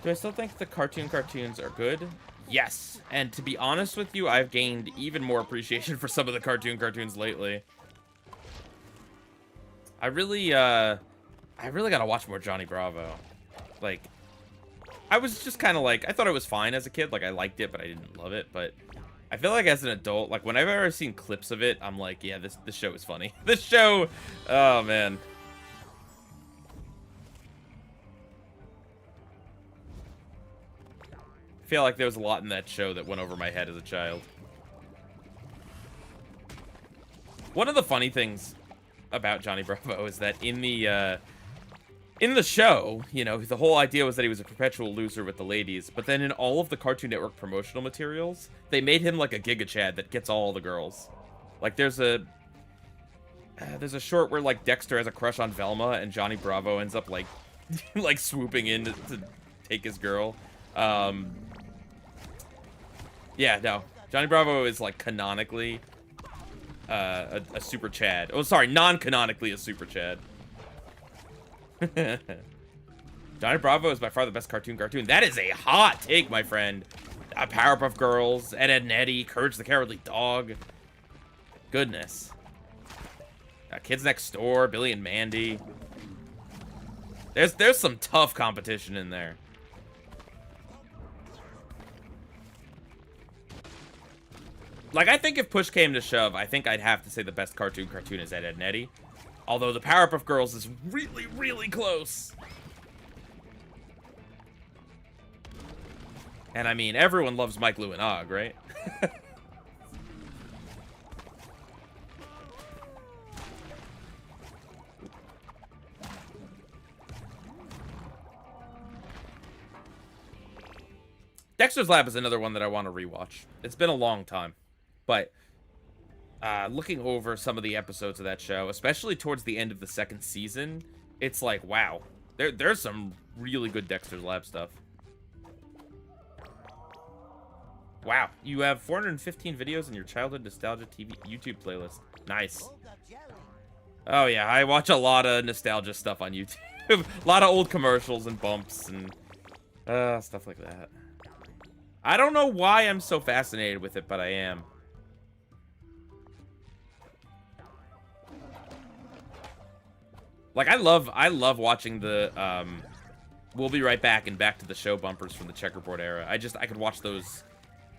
[SPEAKER 1] Do I still think the cartoons are good? Yes. And to be honest with you, I've gained even more appreciation for some of the cartoons lately. I really gotta watch more Johnny Bravo. Like, I was just kind of like, I thought it was fine as a kid. Like, I liked it, but I didn't love it. But I feel like as an adult, like, whenever I've seen clips of it, I'm like, yeah, this show is funny. This show, oh, man. I feel like there was a lot in that show that went over my head as a child. One of the funny things about Johnny Bravo is that in the show, you know, the whole idea was that he was a perpetual loser with the ladies, but then in all of the Cartoon Network promotional materials, they made him like a Giga Chad that gets all the girls. Like, there's a short where, like, Dexter has a crush on Velma, and Johnny Bravo ends up, like, like, swooping in to take his girl. Yeah, no. Johnny Bravo is, like, canonically a Super Chad. Oh, sorry, non-canonically a Super Chad. Johnny Bravo is by far the best cartoon. That is a hot take, my friend. Powerpuff Girls, Ed, Edd n Eddy, Courage the Cowardly Dog. Goodness. Kids Next Door, Billy and Mandy. There's some tough competition in there. Like, I think if push came to shove, I think I'd have to say the best cartoon is Ed, Edd n Eddy. Although the Powerpuff Girls is really, really close. And I mean, everyone loves Mike, Lou, and Og, right? Dexter's Lab is another one that I want to rewatch. It's been a long time. But looking over some of the episodes of that show, especially towards the end of the second season, it's like, wow. There's some really good Dexter's Lab stuff. Wow, you have 415 videos in your childhood nostalgia TV YouTube playlist. Nice. Oh yeah, I watch a lot of nostalgia stuff on YouTube. A lot of old commercials and bumps and stuff like that. I don't know why I'm so fascinated with it, but I am. Like, I love watching the We'll Be Right Back and Back to the Show bumpers from the checkerboard era. I could watch those.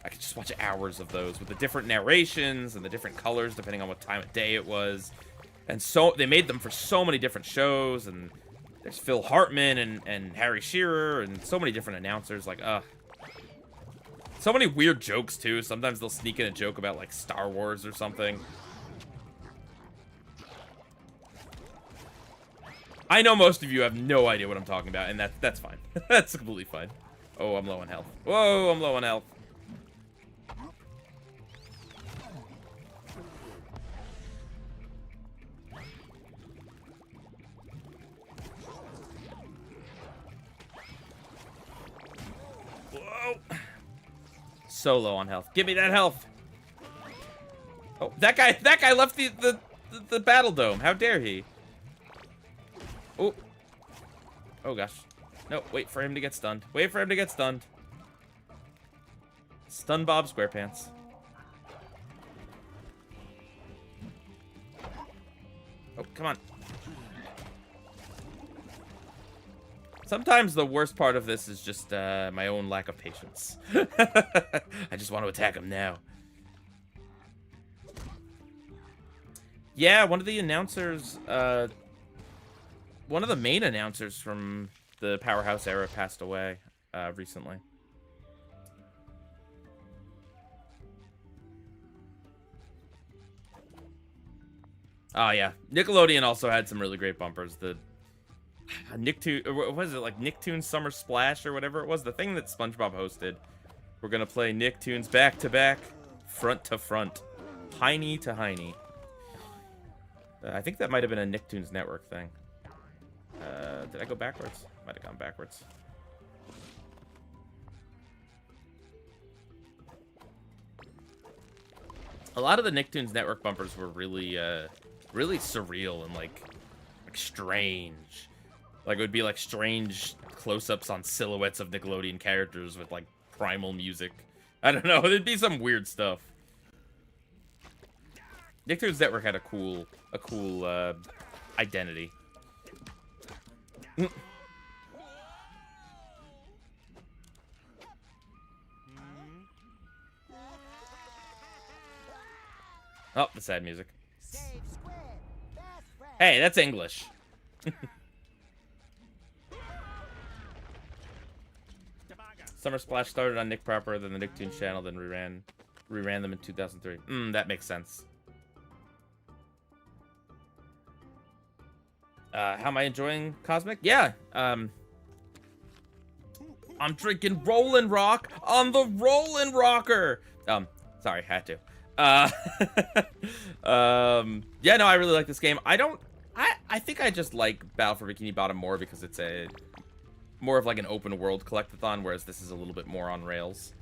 [SPEAKER 1] I could just watch hours of those with the different narrations and the different colors depending on what time of day it was. And so they made them for so many different shows, and there's Phil Hartman and Harry Shearer and so many different announcers. Like, so many weird jokes too. Sometimes they'll sneak in a joke about like Star Wars or something. I know most of you have no idea what I'm talking about, and that's fine. That's completely fine. Oh, I'm low on health. Whoa, I'm low on health. Whoa. So low on health. Give me that health. Oh, that guy left the battle dome. How dare he? Oh. Oh gosh. No, wait for him to get stunned. Wait for him to get stunned. Stun Bob SquarePants. Oh, come on. Sometimes the worst part of this is just my own lack of patience. I just want to attack him now. Yeah, one of the announcers, one of the main announcers from the Powerhouse era passed away recently. Oh yeah, Nickelodeon also had some really great bumpers. The Nicktoon, what was it, like Nicktoons Summer Splash or whatever it was, the thing that SpongeBob hosted. We're gonna play Nicktoons back to back, front to front, Heiny to Heiny. I think that might have been a Nicktoons Network thing. Did I go backwards? Might have gone backwards. A lot of the Nicktoons Network bumpers were really, really surreal and like strange. Like it would be like strange close-ups on silhouettes of Nickelodeon characters with like primal music. I don't know. It'd be some weird stuff. Nicktoons Network had a cool identity. Oh, the sad music. Hey, that's English. Summer Splash started on Nick proper, then the Nicktoons channel, then reran them in 2003. That makes sense. How am I enjoying Cosmic? Yeah, I'm drinking Rollin' Rock on the Rollin' Rocker. Sorry, had to. Yeah, no, I really like this game. I think I just like Battle for Bikini Bottom more because it's more of like an open world collectathon, whereas this is a little bit more on rails.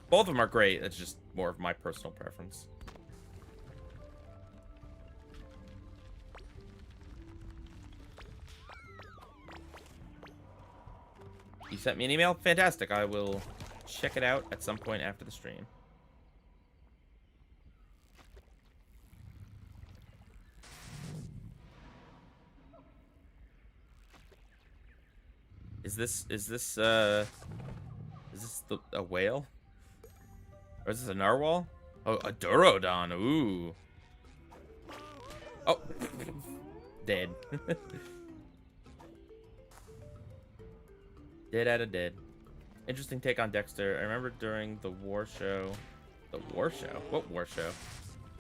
[SPEAKER 1] Both of them are great. It's just more of my personal preference. You sent me an email? Fantastic. I will check it out at some point after the stream. Is this a whale? Or is this a narwhal? Oh, a Durodon. Ooh. Oh. Dead. Dead out of dead. Interesting take on Dexter. I remember during the war show. The war show? What war show?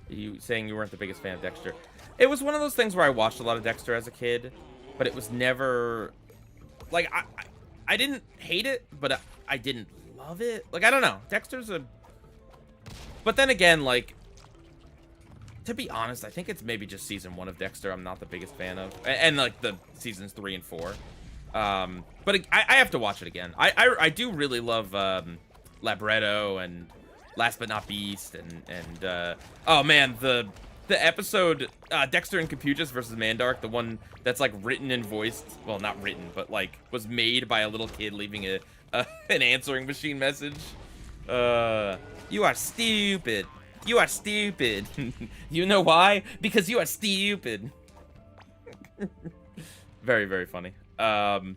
[SPEAKER 1] You saying you weren't the biggest fan of Dexter. It was one of those things where I watched a lot of Dexter as a kid, but it was never... Like, I didn't hate it, but I didn't love it. Like, I don't know. Dexter's a... But then again, like... To be honest, I think it's maybe just season 1 of Dexter I'm not the biggest fan of. And like, the seasons 3 and 4. But I have to watch it again. I do really love Labretto and Last But Not Beast and oh man, the episode Dexter and Capuchus versus Mandark, the one that's like written and voiced, well, not written, but like was made by a little kid leaving an answering machine message. You are stupid. You are stupid. You know why? Because you are stupid. Very, very funny. And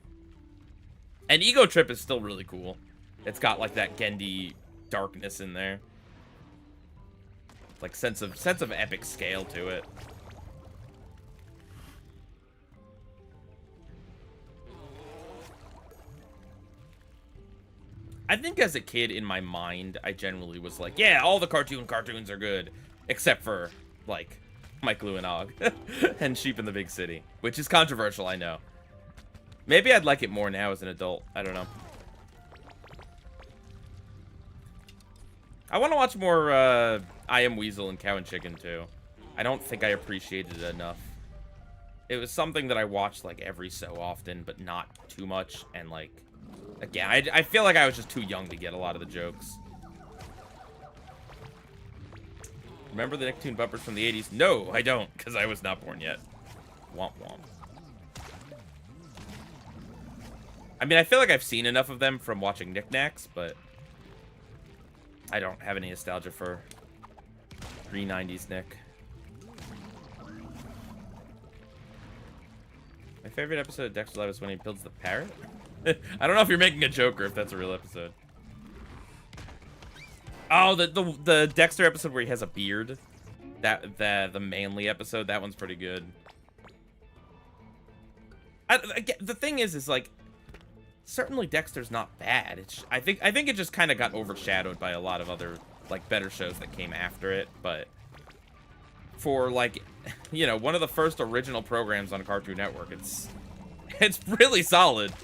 [SPEAKER 1] Ego Trip is still really cool. It's got like that Gendy darkness in there. Like sense of epic scale to it. I think as a kid in my mind, I generally was like, yeah, all the cartoons are good, except for like Mike Lou and Og, and Sheep in the Big City, which is controversial, I know. Maybe I'd like it more now as an adult. I don't know. I want to watch more I Am Weasel and Cow and Chicken too. I don't think I appreciated it enough. It was something that I watched like every so often, but not too much. And like, again, I feel like I was just too young to get a lot of the jokes. Remember the Nicktoon bumpers from the 80s? No, I don't, because I was not born yet. Womp womp. I mean, I feel like I've seen enough of them from watching Knickknacks, but I don't have any nostalgia for pre-90s Nick. My favorite episode of Dexter's Lab is when he builds the parrot. I don't know if you're making a joke or if that's a real episode. Oh, the Dexter episode where he has a beard. The manly episode, that one's pretty good. The thing is like, certainly Dexter's not bad. It's I think it just kind of got overshadowed by a lot of other like better shows that came after it. But for like, you know, one of the first original programs on Cartoon Network, it's really solid.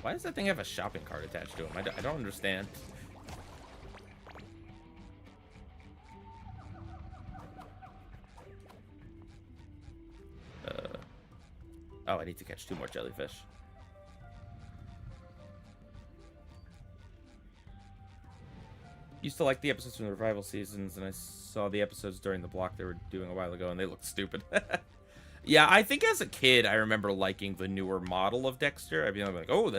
[SPEAKER 1] Why does that thing have a shopping cart attached to him? I don't understand. Oh, I need to catch 2 more jellyfish. Used to like the episodes from the revival seasons, and I saw the episodes during the block they were doing a while ago, and they looked stupid. Yeah, I think as a kid, I remember liking the newer model of Dexter. I'd be like, oh,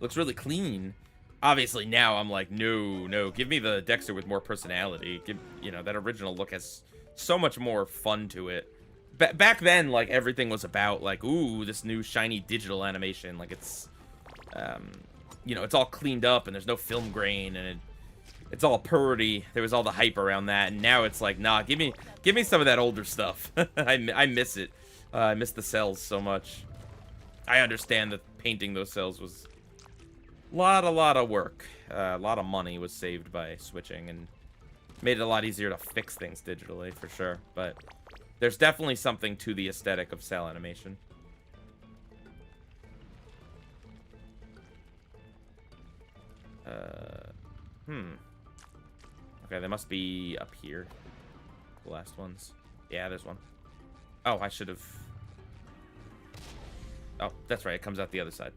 [SPEAKER 1] looks really clean. Obviously, now I'm like, no, give me the Dexter with more personality. You know, that original look has so much more fun to it. Back then, like, everything was about, like, ooh, this new shiny digital animation. Like, it's, you know, it's all cleaned up, and there's no film grain, and it's all purdy. There was all the hype around that, and now it's like, nah, give me some of that older stuff. I miss it. I miss the cells so much. I understand that painting those cells was a lot of work. A lot of money was saved by switching, and made it a lot easier to fix things digitally, for sure. But there's definitely something to the aesthetic of cell animation. Okay, they must be up here. The last ones. Yeah, there's one. Oh, I should have... Oh, that's right. It comes out the other side.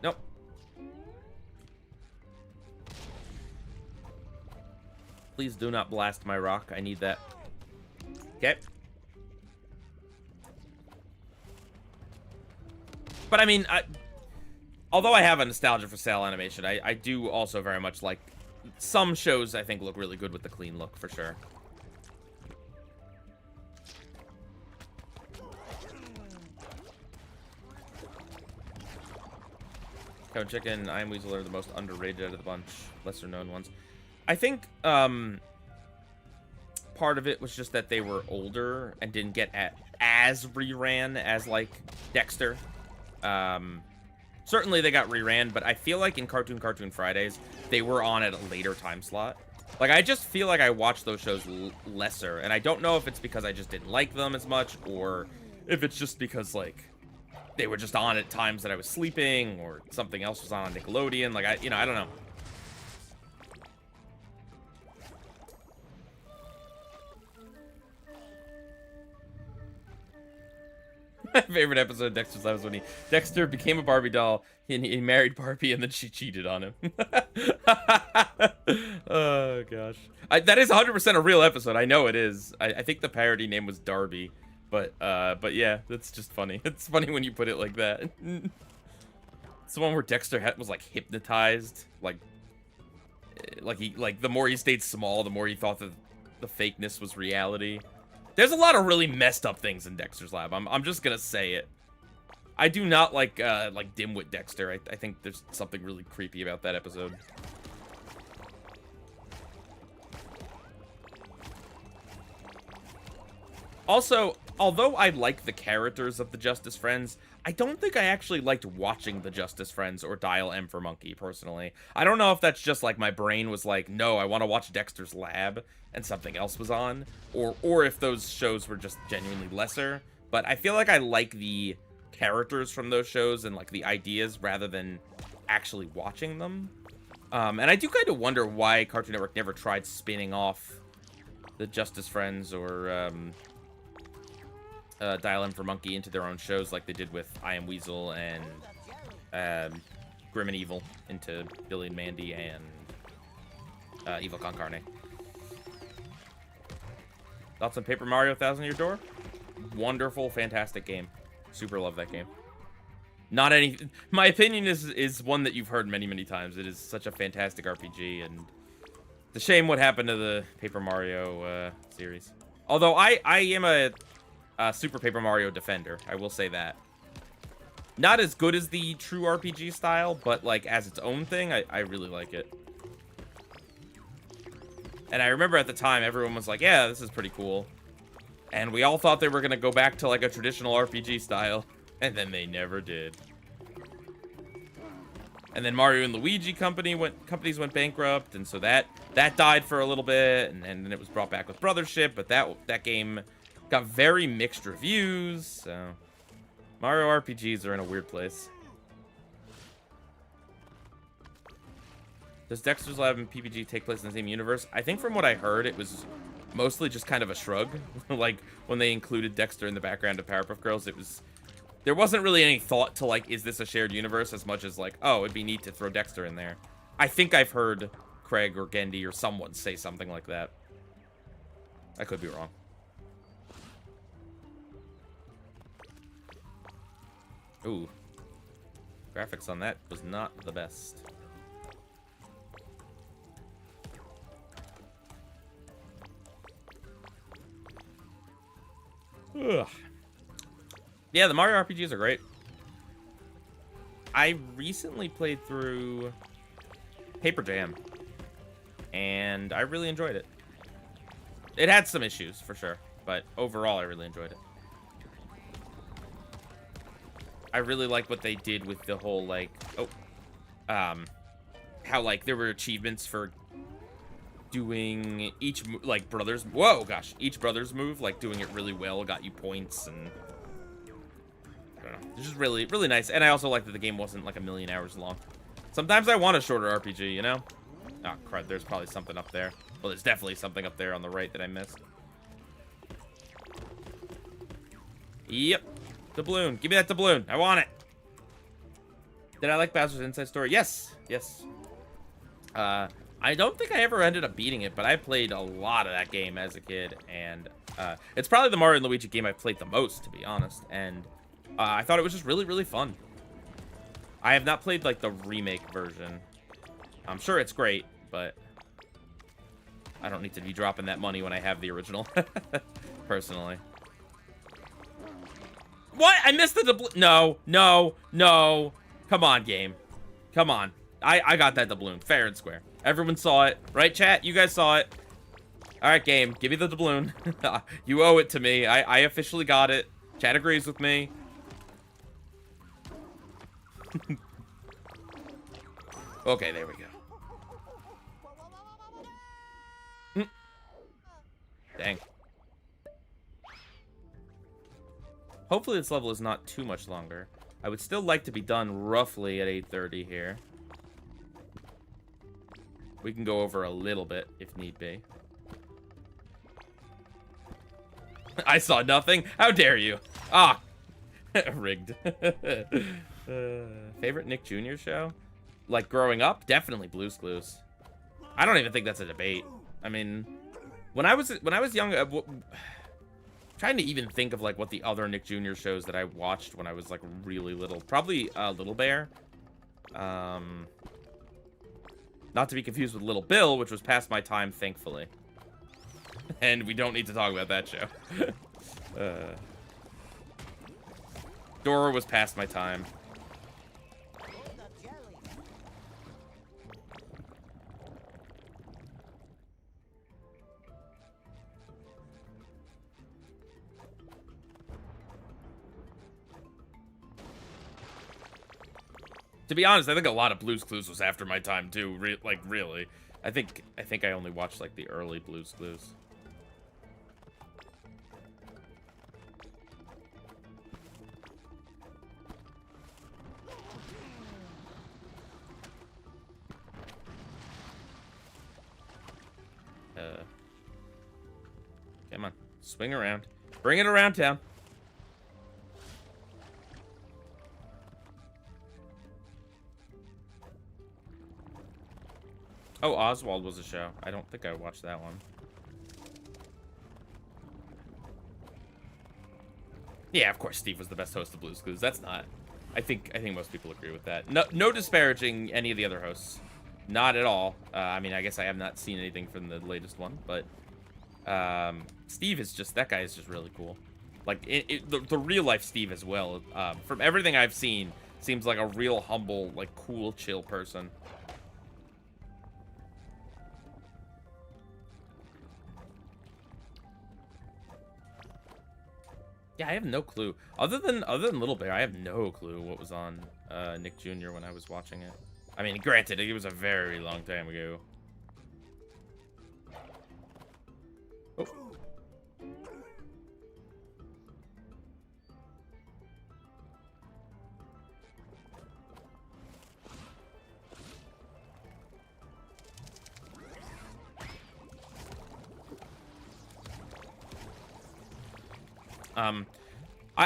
[SPEAKER 1] Nope. Please do not blast my rock. I need that. Okay. But I mean, although I have a nostalgia for cell animation, I do also very much like... Some shows, I think, look really good with the clean look, for sure. Cow and Chicken, I Am Weasel are the most underrated out of the bunch. Lesser known ones. I think, part of it was just that they were older and didn't get as reran as, like, Dexter. Certainly they got reran, but I feel like in Cartoon Fridays, they were on at a later time slot. Like, I just feel like I watched those shows lesser, and I don't know if it's because I just didn't like them as much, or if it's just because, like, they were just on at times that I was sleeping, or something else was on Nickelodeon. Like, I don't know. My favorite episode of Dexter's Lab was when Dexter became a Barbie doll, and he married Barbie, and then she cheated on him. Oh, gosh. That is 100% a real episode. I know it is. I think the parody name was Darby. But yeah, that's just funny. It's funny when you put it like that. It's the one where Dexter was, like, hypnotized. Like the more he stayed small, the more he thought that the fakeness was reality. There's a lot of really messed up things in Dexter's Lab. I'm just gonna say it. I do not like dimwit Dexter. I think there's something really creepy about that episode. Also, although I like the characters of the Justice Friends, I don't think I actually liked watching the Justice Friends or Dial M for Monkey, personally. I don't know if that's just like my brain was like, no, I want to watch Dexter's Lab, and something else was on, or if those shows were just genuinely lesser. But I feel like I like the characters from those shows and like the ideas rather than actually watching them. And I do kind of wonder why Cartoon Network never tried spinning off the Justice Friends or Dial M for Monkey into their own shows like they did with I Am Weasel and Grim and Evil into Billy and Mandy and Evil Con Carne. Thoughts on Paper Mario Thousand Year Door? Wonderful, fantastic game. Super love that game. Not any... My opinion is one that you've heard many, many times. It is such a fantastic RPG, and it's a shame what happened to the Paper Mario series. Although I am a Super Paper Mario defender, I will say that. Not as good as the true RPG style, but like as its own thing, I really like it. And I remember at the time, everyone was like, yeah, this is pretty cool. And we all thought they were going to go back to like a traditional RPG style. And then they never did. And then Mario and Luigi companies went bankrupt. And so that died for a little bit. And then it was brought back with Brothership. But that game got very mixed reviews. So Mario RPGs are in a weird place. Does Dexter's Lab and PPG take place in the same universe? I think from what I heard, it was mostly just kind of a shrug. Like, when they included Dexter in the background of Powerpuff Girls, there wasn't really any thought to, like, is this a shared universe, as much as, like, oh, it'd be neat to throw Dexter in there. I think I've heard Craig or Gendy or someone say something like that. I could be wrong. Ooh. Graphics on that was not the best. Ugh. Yeah, the Mario RPGs are great. I recently played through Paper Jam, and I really enjoyed it. It had some issues, for sure, but overall, I really enjoyed it. I really like what they did with the whole, like, how, like, there were achievements for doing each, like, each brother's move, like, doing it really well got you points, and I don't know, it's just really, really nice. And I also like that the game wasn't like 1,000,000 hours long. Sometimes I want a shorter RPG, you know? Oh, crud, there's probably something up there. Well, there's definitely something up there on the right that I missed. Yep, doubloon. Give me that doubloon. I want it. Did I like Bowser's Inside Story? Yes, yes. I don't think I ever ended up beating it, but I played a lot of that game as a kid, and it's probably the Mario and Luigi game I've played the most, to be honest, and I thought it was just really, really fun. I have not played, like, the remake version. I'm sure it's great, but I don't need to be dropping that money when I have the original, personally. What? I missed the doubloon. No, no, no. Come on, game. Come on. I got that doubloon, fair and square. Everyone saw it. Right, chat? You guys saw it. All right, game. Give me the doubloon. You owe it to me. I officially got it. Chat agrees with me. Okay, there we go. Dang. Hopefully this level is not too much longer. I would still like to be done roughly at 8:30 here. We can go over a little bit if need be. I saw nothing. How dare you? Ah, rigged. Favorite Nick Jr. show? Like growing up, definitely Blue's Clues. I don't even think that's a debate. I mean, when I was young, trying to even think of like what the other Nick Jr. shows that I watched when I was like really little. Probably Little Bear. Not to be confused with Little Bill, which was past my time, thankfully. And we don't need to talk about that show. Dora was past my time. To be honest, I think a lot of Blue's Clues was after my time too. Like really, I think I only watched like the early Blue's Clues. Come on, swing around, bring it around town. Oh, Oswald was a show. I don't think I watched that one. Yeah, of course, Steve was the best host of Blue's Clues. That's not. I think most people agree with that. No disparaging any of the other hosts, not at all. I mean, I guess I have not seen anything from the latest one, but Steve is just, that guy is just really cool. Like the real life Steve as well. From everything I've seen, seems like a real humble, like cool, chill person. Yeah, I have no clue. Other than Little Bear, I have no clue what was on Nick Jr. when I was watching it. I mean, granted, it was a very long time ago. Oh.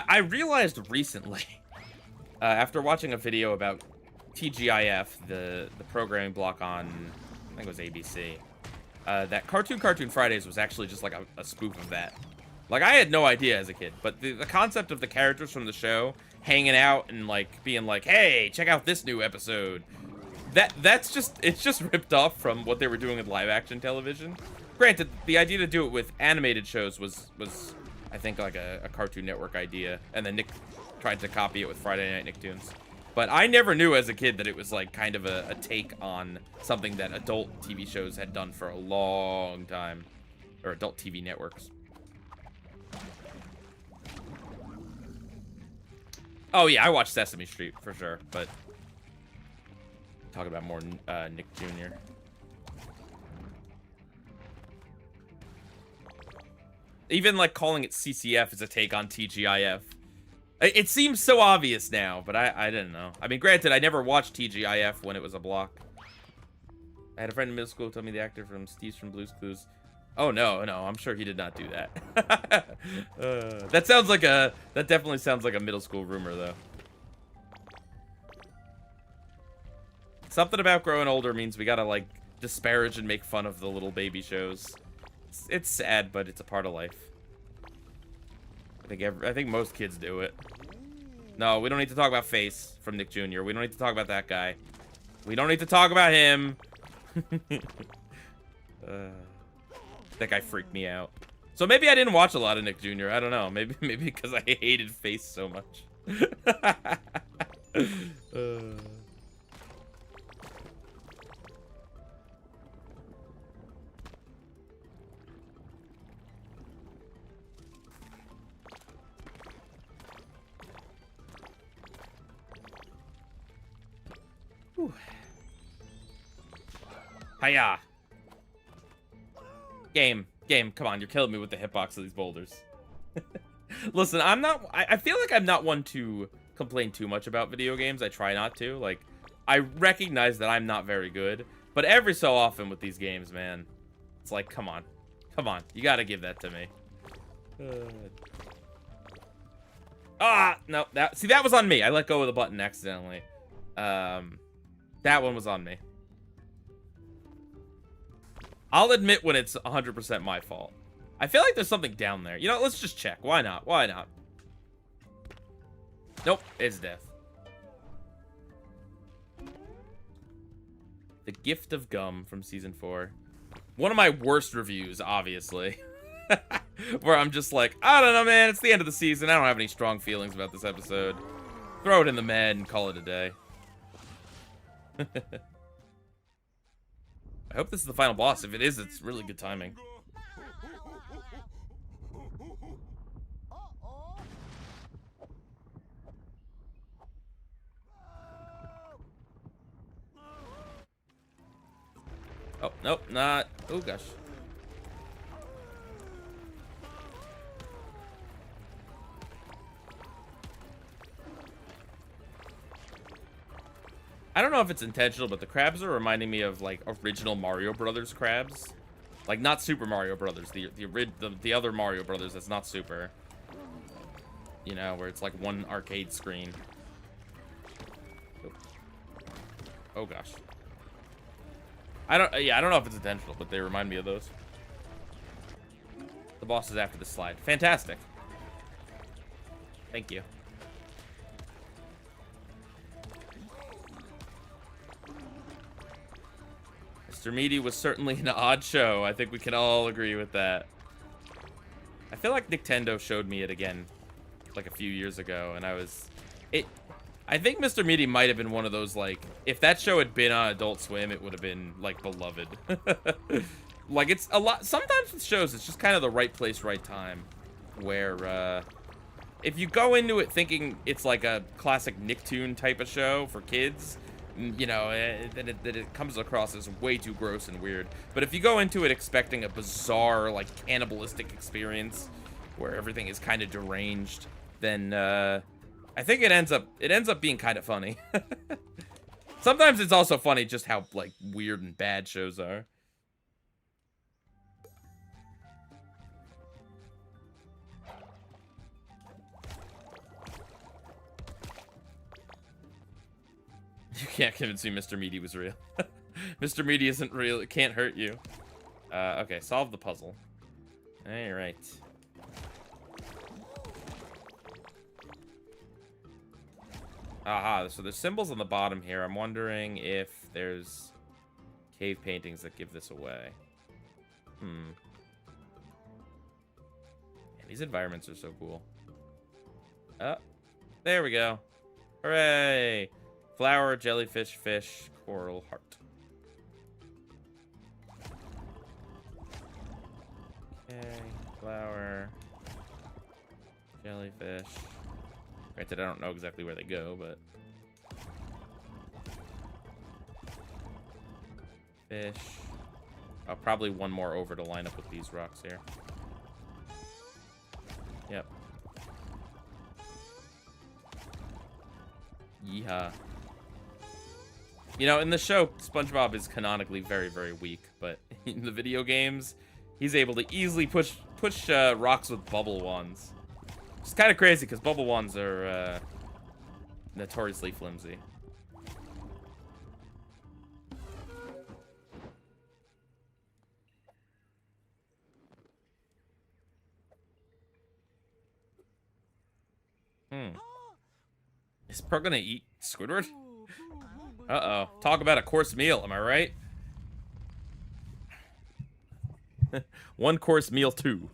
[SPEAKER 1] I realized recently, after watching a video about TGIF, the programming block on, I think it was ABC, that Cartoon Fridays was actually just like a spoof of that. Like, I had no idea as a kid, but the concept of the characters from the show hanging out and, like, being like, hey, check out this new episode, it's just ripped off from what they were doing with live-action television. Granted, the idea to do it with animated shows was I think, like a Cartoon Network idea, and then Nick tried to copy it with Friday Night Nicktoons. But I never knew as a kid that it was like kind of a take on something that adult TV shows had done for a long time, or adult TV networks. Oh yeah, I watched Sesame Street for sure, but talk about more Nick Jr. Even, like, calling it CCF is a take on TGIF. It seems so obvious now, but I didn't know. I mean, granted, I never watched TGIF when it was a block. I had a friend in middle school who told me the actor from Steve's from Blue's Clues. Oh, no, I'm sure he did not do that. That definitely sounds like a middle school rumor, though. Something about growing older means we gotta, like, disparage and make fun of the little baby shows. It's sad, but it's a part of life. I think most kids do it. No, we don't need to talk about Face from Nick Jr. We don't need to talk about that guy. We don't need to talk about him. That guy freaked me out. So maybe I didn't watch a lot of Nick Jr. I don't know. Maybe because I hated Face so much. Hiya. Game, come on, you're killing me with the hitbox of these boulders. Listen, I feel like I'm not one to complain too much about video games. I try not to. Like, I recognize that I'm not very good, but every so often with these games, man, it's like, come on, you gotta give that to me. No, that was on me. I let go of the button accidentally. That one was on me. I'll admit when it's 100% my fault. I feel like there's something down there. You know, let's just check. Why not? Nope, it's death. The Gift of Gum from Season 4. One of my worst reviews, obviously. Where I'm just like, I don't know, man. It's the end of the season. I don't have any strong feelings about this episode. Throw it in the med and call it a day. I hope this is the final boss. If it is, it's really good timing. Oh, nope, not. Oh, gosh. I don't know if it's intentional, but the crabs are reminding me of, like, original Mario Brothers crabs. Like, not Super Mario Brothers. The other Mario Brothers that's not Super. You know, where it's like one arcade screen. Oh, gosh. I don't know if it's intentional, but they remind me of those. The boss is after the slide. Fantastic. Thank you. Mr. Meaty was certainly an odd show. I think we can all agree with that. I feel like Nintendo showed me it again, like a few years ago, and I think Mr. Meaty might have been one of those, like, if that show had been on Adult Swim, it would have been, like, beloved. Like, it's a lot, sometimes with shows, it's just kind of the right place, right time, where, if you go into it thinking it's like a classic Nicktoon type of show for kids, you know, then it comes across as way too gross and weird. But if you go into it expecting a bizarre, like, cannibalistic experience where everything is kind of deranged, then I think it ends up being kind of funny. Sometimes it's also funny just how, like, weird and bad shows are. You can't convince me Mr. Meaty was real. Mr. Meaty isn't real. It can't hurt you. Okay, solve the puzzle. All right. Aha, so there's symbols on the bottom here. I'm wondering if there's cave paintings that give this away. Man, these environments are so cool. Oh, there we go. Hooray! Flower, jellyfish, fish, coral, heart. Okay, flower, jellyfish. Granted, I don't know exactly where they go, but... Fish. Oh, probably one more over to line up with these rocks here. Yep. Yeehaw. You know, in the show, SpongeBob is canonically very, very weak, but in the video games, he's able to easily push rocks with bubble wands. It's kind of crazy, because bubble wands are notoriously flimsy. Is Pearl gonna eat Squidward? Uh-oh. Talk about a course meal, am I right? One course meal 2.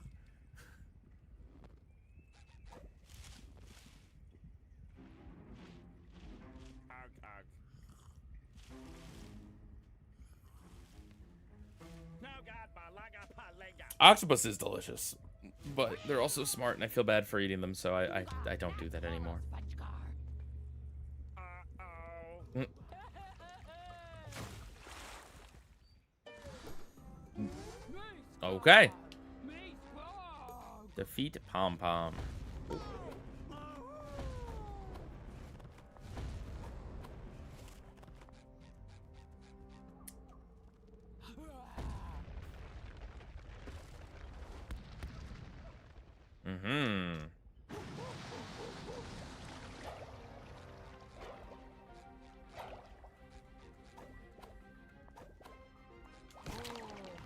[SPEAKER 1] Octopus is delicious, but they're also smart, and I feel bad for eating them, so I don't do that anymore. Okay. Defeat Pom Pom.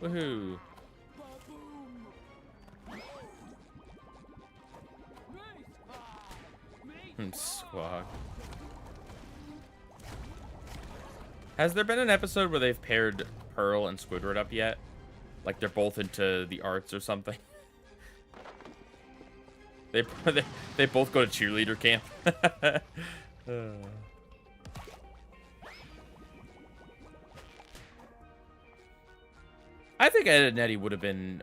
[SPEAKER 1] Woohoo. Squawk. Has there been an episode where they've paired Pearl and Squidward up yet? Like they're both into the arts or something? They both go to cheerleader camp. I think Ed and Eddie would have been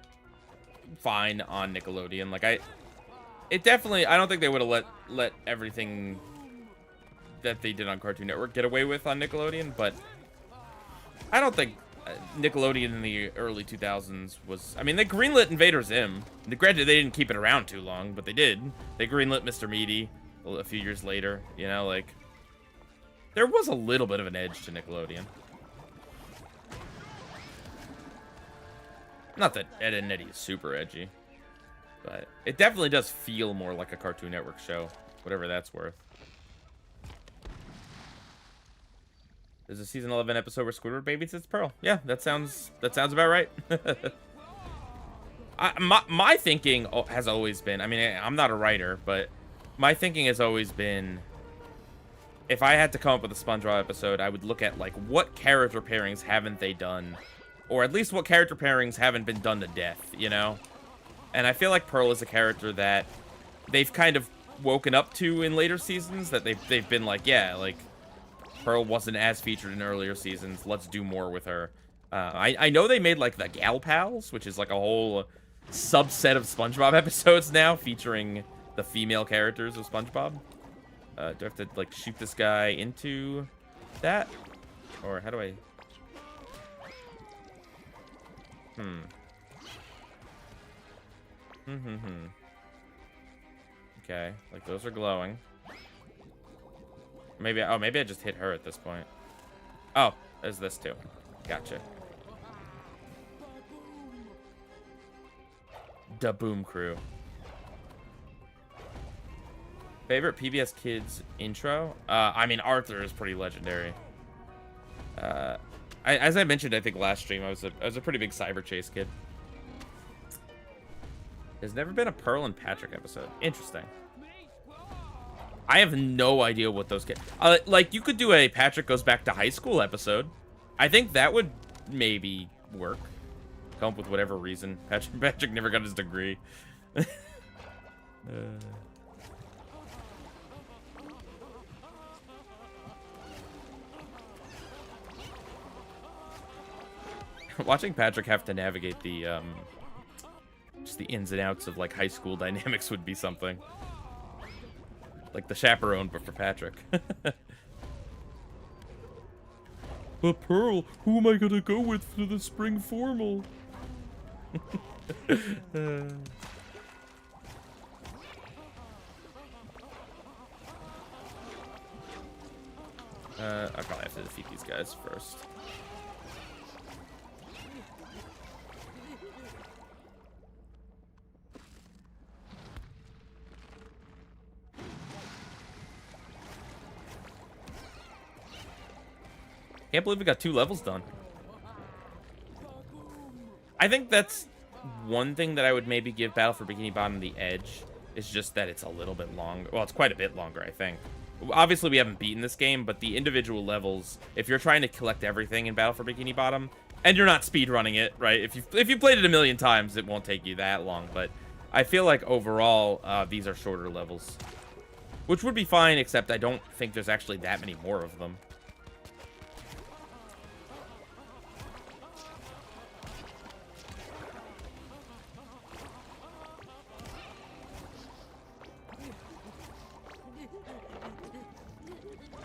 [SPEAKER 1] fine on Nickelodeon. Like I don't think they would have let everything that they did on Cartoon Network get away with on Nickelodeon, but I don't think Nickelodeon in the early 2000s was, I mean, they greenlit Invader Zim. Granted, they didn't keep it around too long, but they did. They greenlit Mr. Meaty a few years later, you know, like, there was a little bit of an edge to Nickelodeon. Not that Ed and Eddie is super edgy, but it definitely does feel more like a Cartoon Network show, whatever that's worth. There's a season 11 episode where Squidward babysits Pearl. Yeah, that sounds about right. My thinking has always been, I mean, I'm not a writer, but my thinking has always been, if I had to come up with a SpongeBob episode, I would look at, like, what character pairings haven't they done? Or at least what character pairings haven't been done to death, you know? And I feel like Pearl is a character that they've kind of woken up to in later seasons, that they've been like, yeah, like, Pearl wasn't as featured in earlier seasons. Let's do more with her. I know they made, like, the Gal Pals, which is, like, a whole subset of SpongeBob episodes now, featuring the female characters of SpongeBob. Do I have to, like, shoot this guy into that? Or how do I... Okay, like, those are glowing. Maybe I just hit her at this point. Oh, there's this too. Gotcha. Da Boom Crew. Favorite PBS Kids intro? I mean, Arthur is pretty legendary. As I mentioned, I think last stream, I was a pretty big Cyber Chase kid. There's never been a Pearl and Patrick episode. Interesting. I have no idea what those get. Like, you could do a Patrick Goes Back to High School episode. I think that would maybe work. Come up with whatever reason. Patrick never got his degree. Watching Patrick have to navigate the, just the ins and outs of, like, high school dynamics would be something. Like the chaperone, but for Patrick. But Pearl, who am I gonna go with for the spring formal? I probably have to defeat these guys first. Can't believe we got 2 levels done. I think that's one thing that I would maybe give Battle for Bikini Bottom the edge. Is just that it's a little bit longer. Well, it's quite a bit longer, I think. Obviously, we haven't beaten this game, but the individual levels, if you're trying to collect everything in Battle for Bikini Bottom, and you're not speedrunning it, right? If you played it a million times, it won't take you that long. But I feel like overall, these are shorter levels. Which would be fine, except I don't think there's actually that many more of them.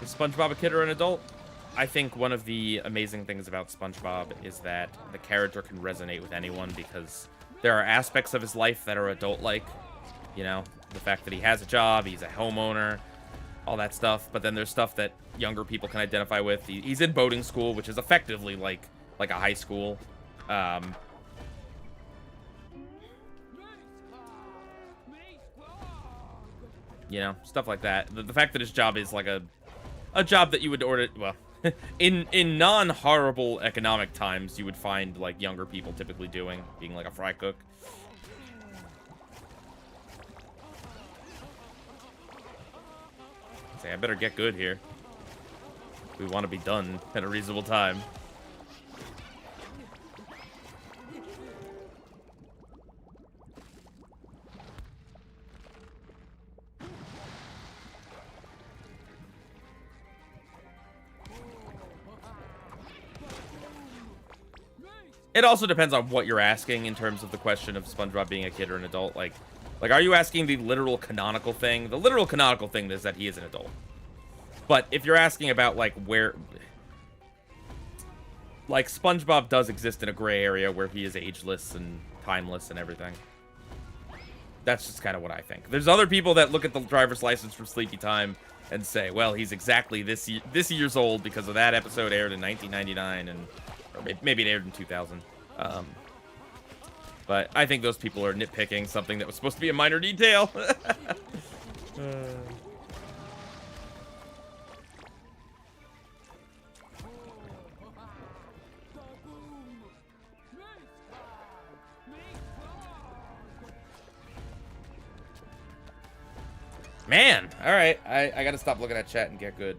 [SPEAKER 1] Is SpongeBob a kid or an adult? I think one of the amazing things about SpongeBob is that the character can resonate with anyone because there are aspects of his life that are adult-like. You know, the fact that he has a job, he's a homeowner, all that stuff. But then there's stuff that younger people can identify with. He's in boating school, which is effectively like a high school. You know, stuff like that. The fact that his job is like a job that you would order, well, in non-horrible economic times, you would find, like, younger people typically doing, being like a fry cook. Say, I better get good here. We want to be done at a reasonable time. It also depends on what you're asking in terms of the question of SpongeBob being a kid or an adult. Like, are you asking the literal canonical thing? The literal canonical thing is that he is an adult. But if you're asking about, like, where... like, SpongeBob does exist in a gray area where he is ageless and timeless and everything. That's just kind of what I think. There's other people that look at the driver's license from Sleepy Time and say, well, he's exactly this year's old because of that episode aired in 1999, and or maybe it aired in 2000. But I think those people are nitpicking something that was supposed to be a minor detail. Man, all right. I gotta stop looking at chat and get good.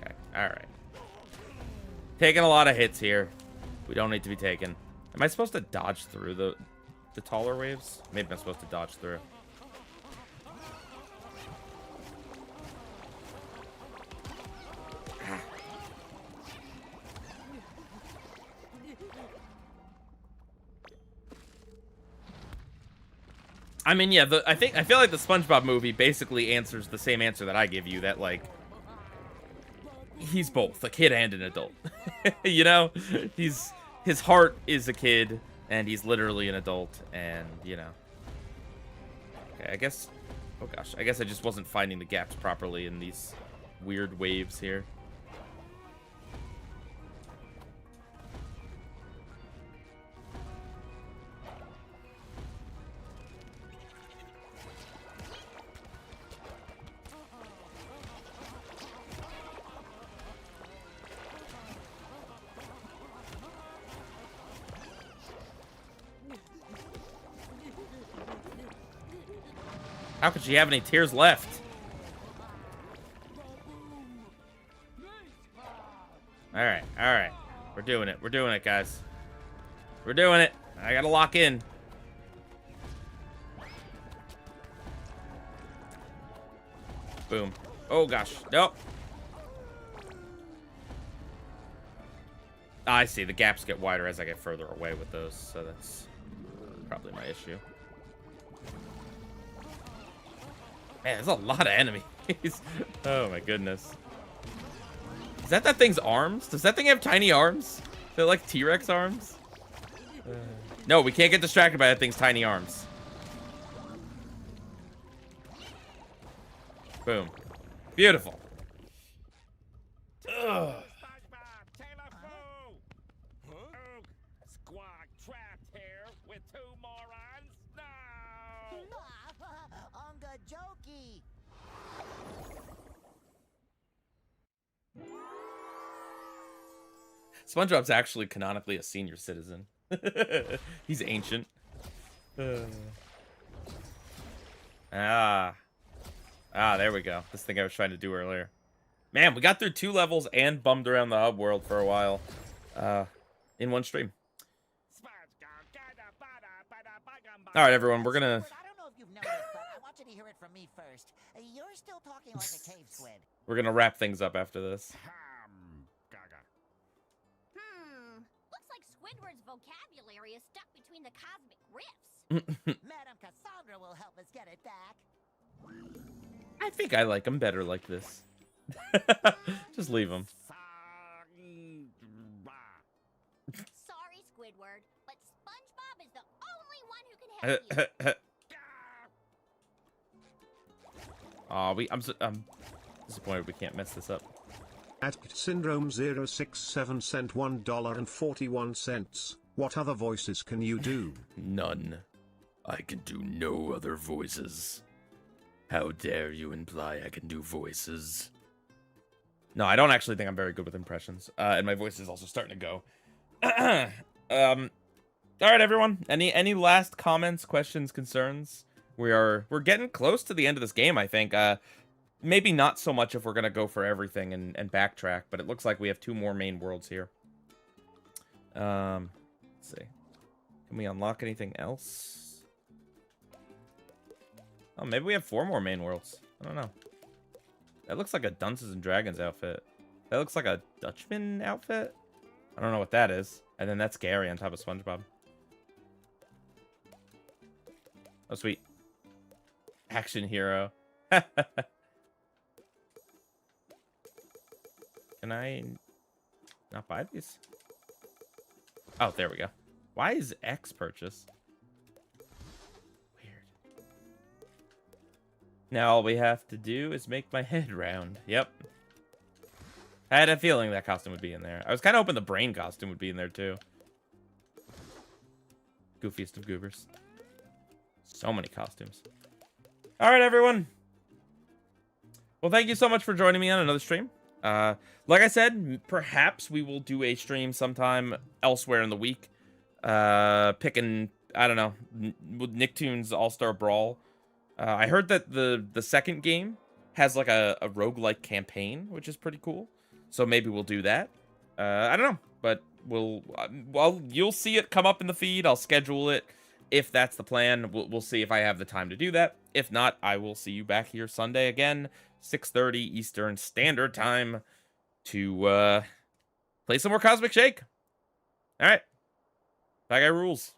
[SPEAKER 1] Okay, all right. Taking a lot of hits here. We don't need to be taking. Am I supposed to dodge through the taller waves? Maybe I'm supposed to dodge through. I mean, yeah, I feel like the SpongeBob movie basically answers the same answer that I give you, that, like, he's both a kid and an adult. You know? His heart is a kid, and he's literally an adult, and, you know. Okay, I guess, oh gosh, I guess I just wasn't finding the gaps properly in these weird waves here. How could she have any tears left? Alright, alright. We're doing it, guys. We're doing it. I gotta lock in. Boom. Oh gosh, nope. I see, the gaps get wider as I get further away with those, so that's probably my issue. Man, there's a lot of enemies. Oh my goodness. Is that thing's arms? Does that thing have tiny arms? They're like T-Rex arms? No, we can't get distracted by that thing's tiny arms. Boom. Beautiful. Ugh.
[SPEAKER 5] Jokey.
[SPEAKER 1] SpongeBob's actually canonically a senior citizen. He's ancient. Ah, there we go. This thing I was trying to do earlier. Man, we got through 2 levels and bummed around the hub world for a while. In one stream. All right, everyone, we're gonna...
[SPEAKER 5] Hear it from me first. You're still talking like a cave squid.
[SPEAKER 1] We're gonna wrap things up after this.
[SPEAKER 6] Looks like Squidward's vocabulary is stuck between the cosmic rifts.
[SPEAKER 5] Madam Cassandra will help us get it back.
[SPEAKER 1] I think I like him better like this. Just leave him.
[SPEAKER 6] Sorry, Squidward, but SpongeBob is the only one who can help you.
[SPEAKER 1] I'm disappointed we can't mess this up.
[SPEAKER 4] At Syndrome 067 sent $1.41. What other voices can you do?
[SPEAKER 1] None. I can do no other voices. How dare you imply I can do voices? No, I don't actually think I'm very good with impressions. And my voice is also starting to go. All right, everyone. Any last comments, questions, concerns? We're getting close to the end of this game, I think. Maybe not so much if we're gonna go for everything and backtrack, but it looks like we have 2 more main worlds here. Let's see. Can we unlock anything else? Oh, maybe we have 4 more main worlds. I don't know. That looks like a Dungeons and Dragons outfit. That looks like a Dutchman outfit. I don't know what that is. And then that's Gary on top of SpongeBob. Oh, sweet. Action hero. Can I not buy these? Oh, there we go. Why is X purchase? Weird. Now all we have to do is make my head round. Yep. I had a feeling that costume would be in there. I was kind of hoping the brain costume would be in there too. Goofiest of goobers. So many costumes. All right, everyone. Well, thank you so much for joining me on another stream. Like I said, perhaps we will do a stream sometime elsewhere in the week. Picking, I don't know, Nicktoons All-Star Brawl. I heard that the second game has like a roguelike campaign, which is pretty cool. So maybe we'll do that. I don't know, but well, you'll see it come up in the feed. I'll schedule it. If that's the plan, we'll see if I have the time to do that. If not, I will see you back here Sunday again, 6:30 Eastern Standard Time to play some more Cosmic Shake. All right. PIEGUYRULZ.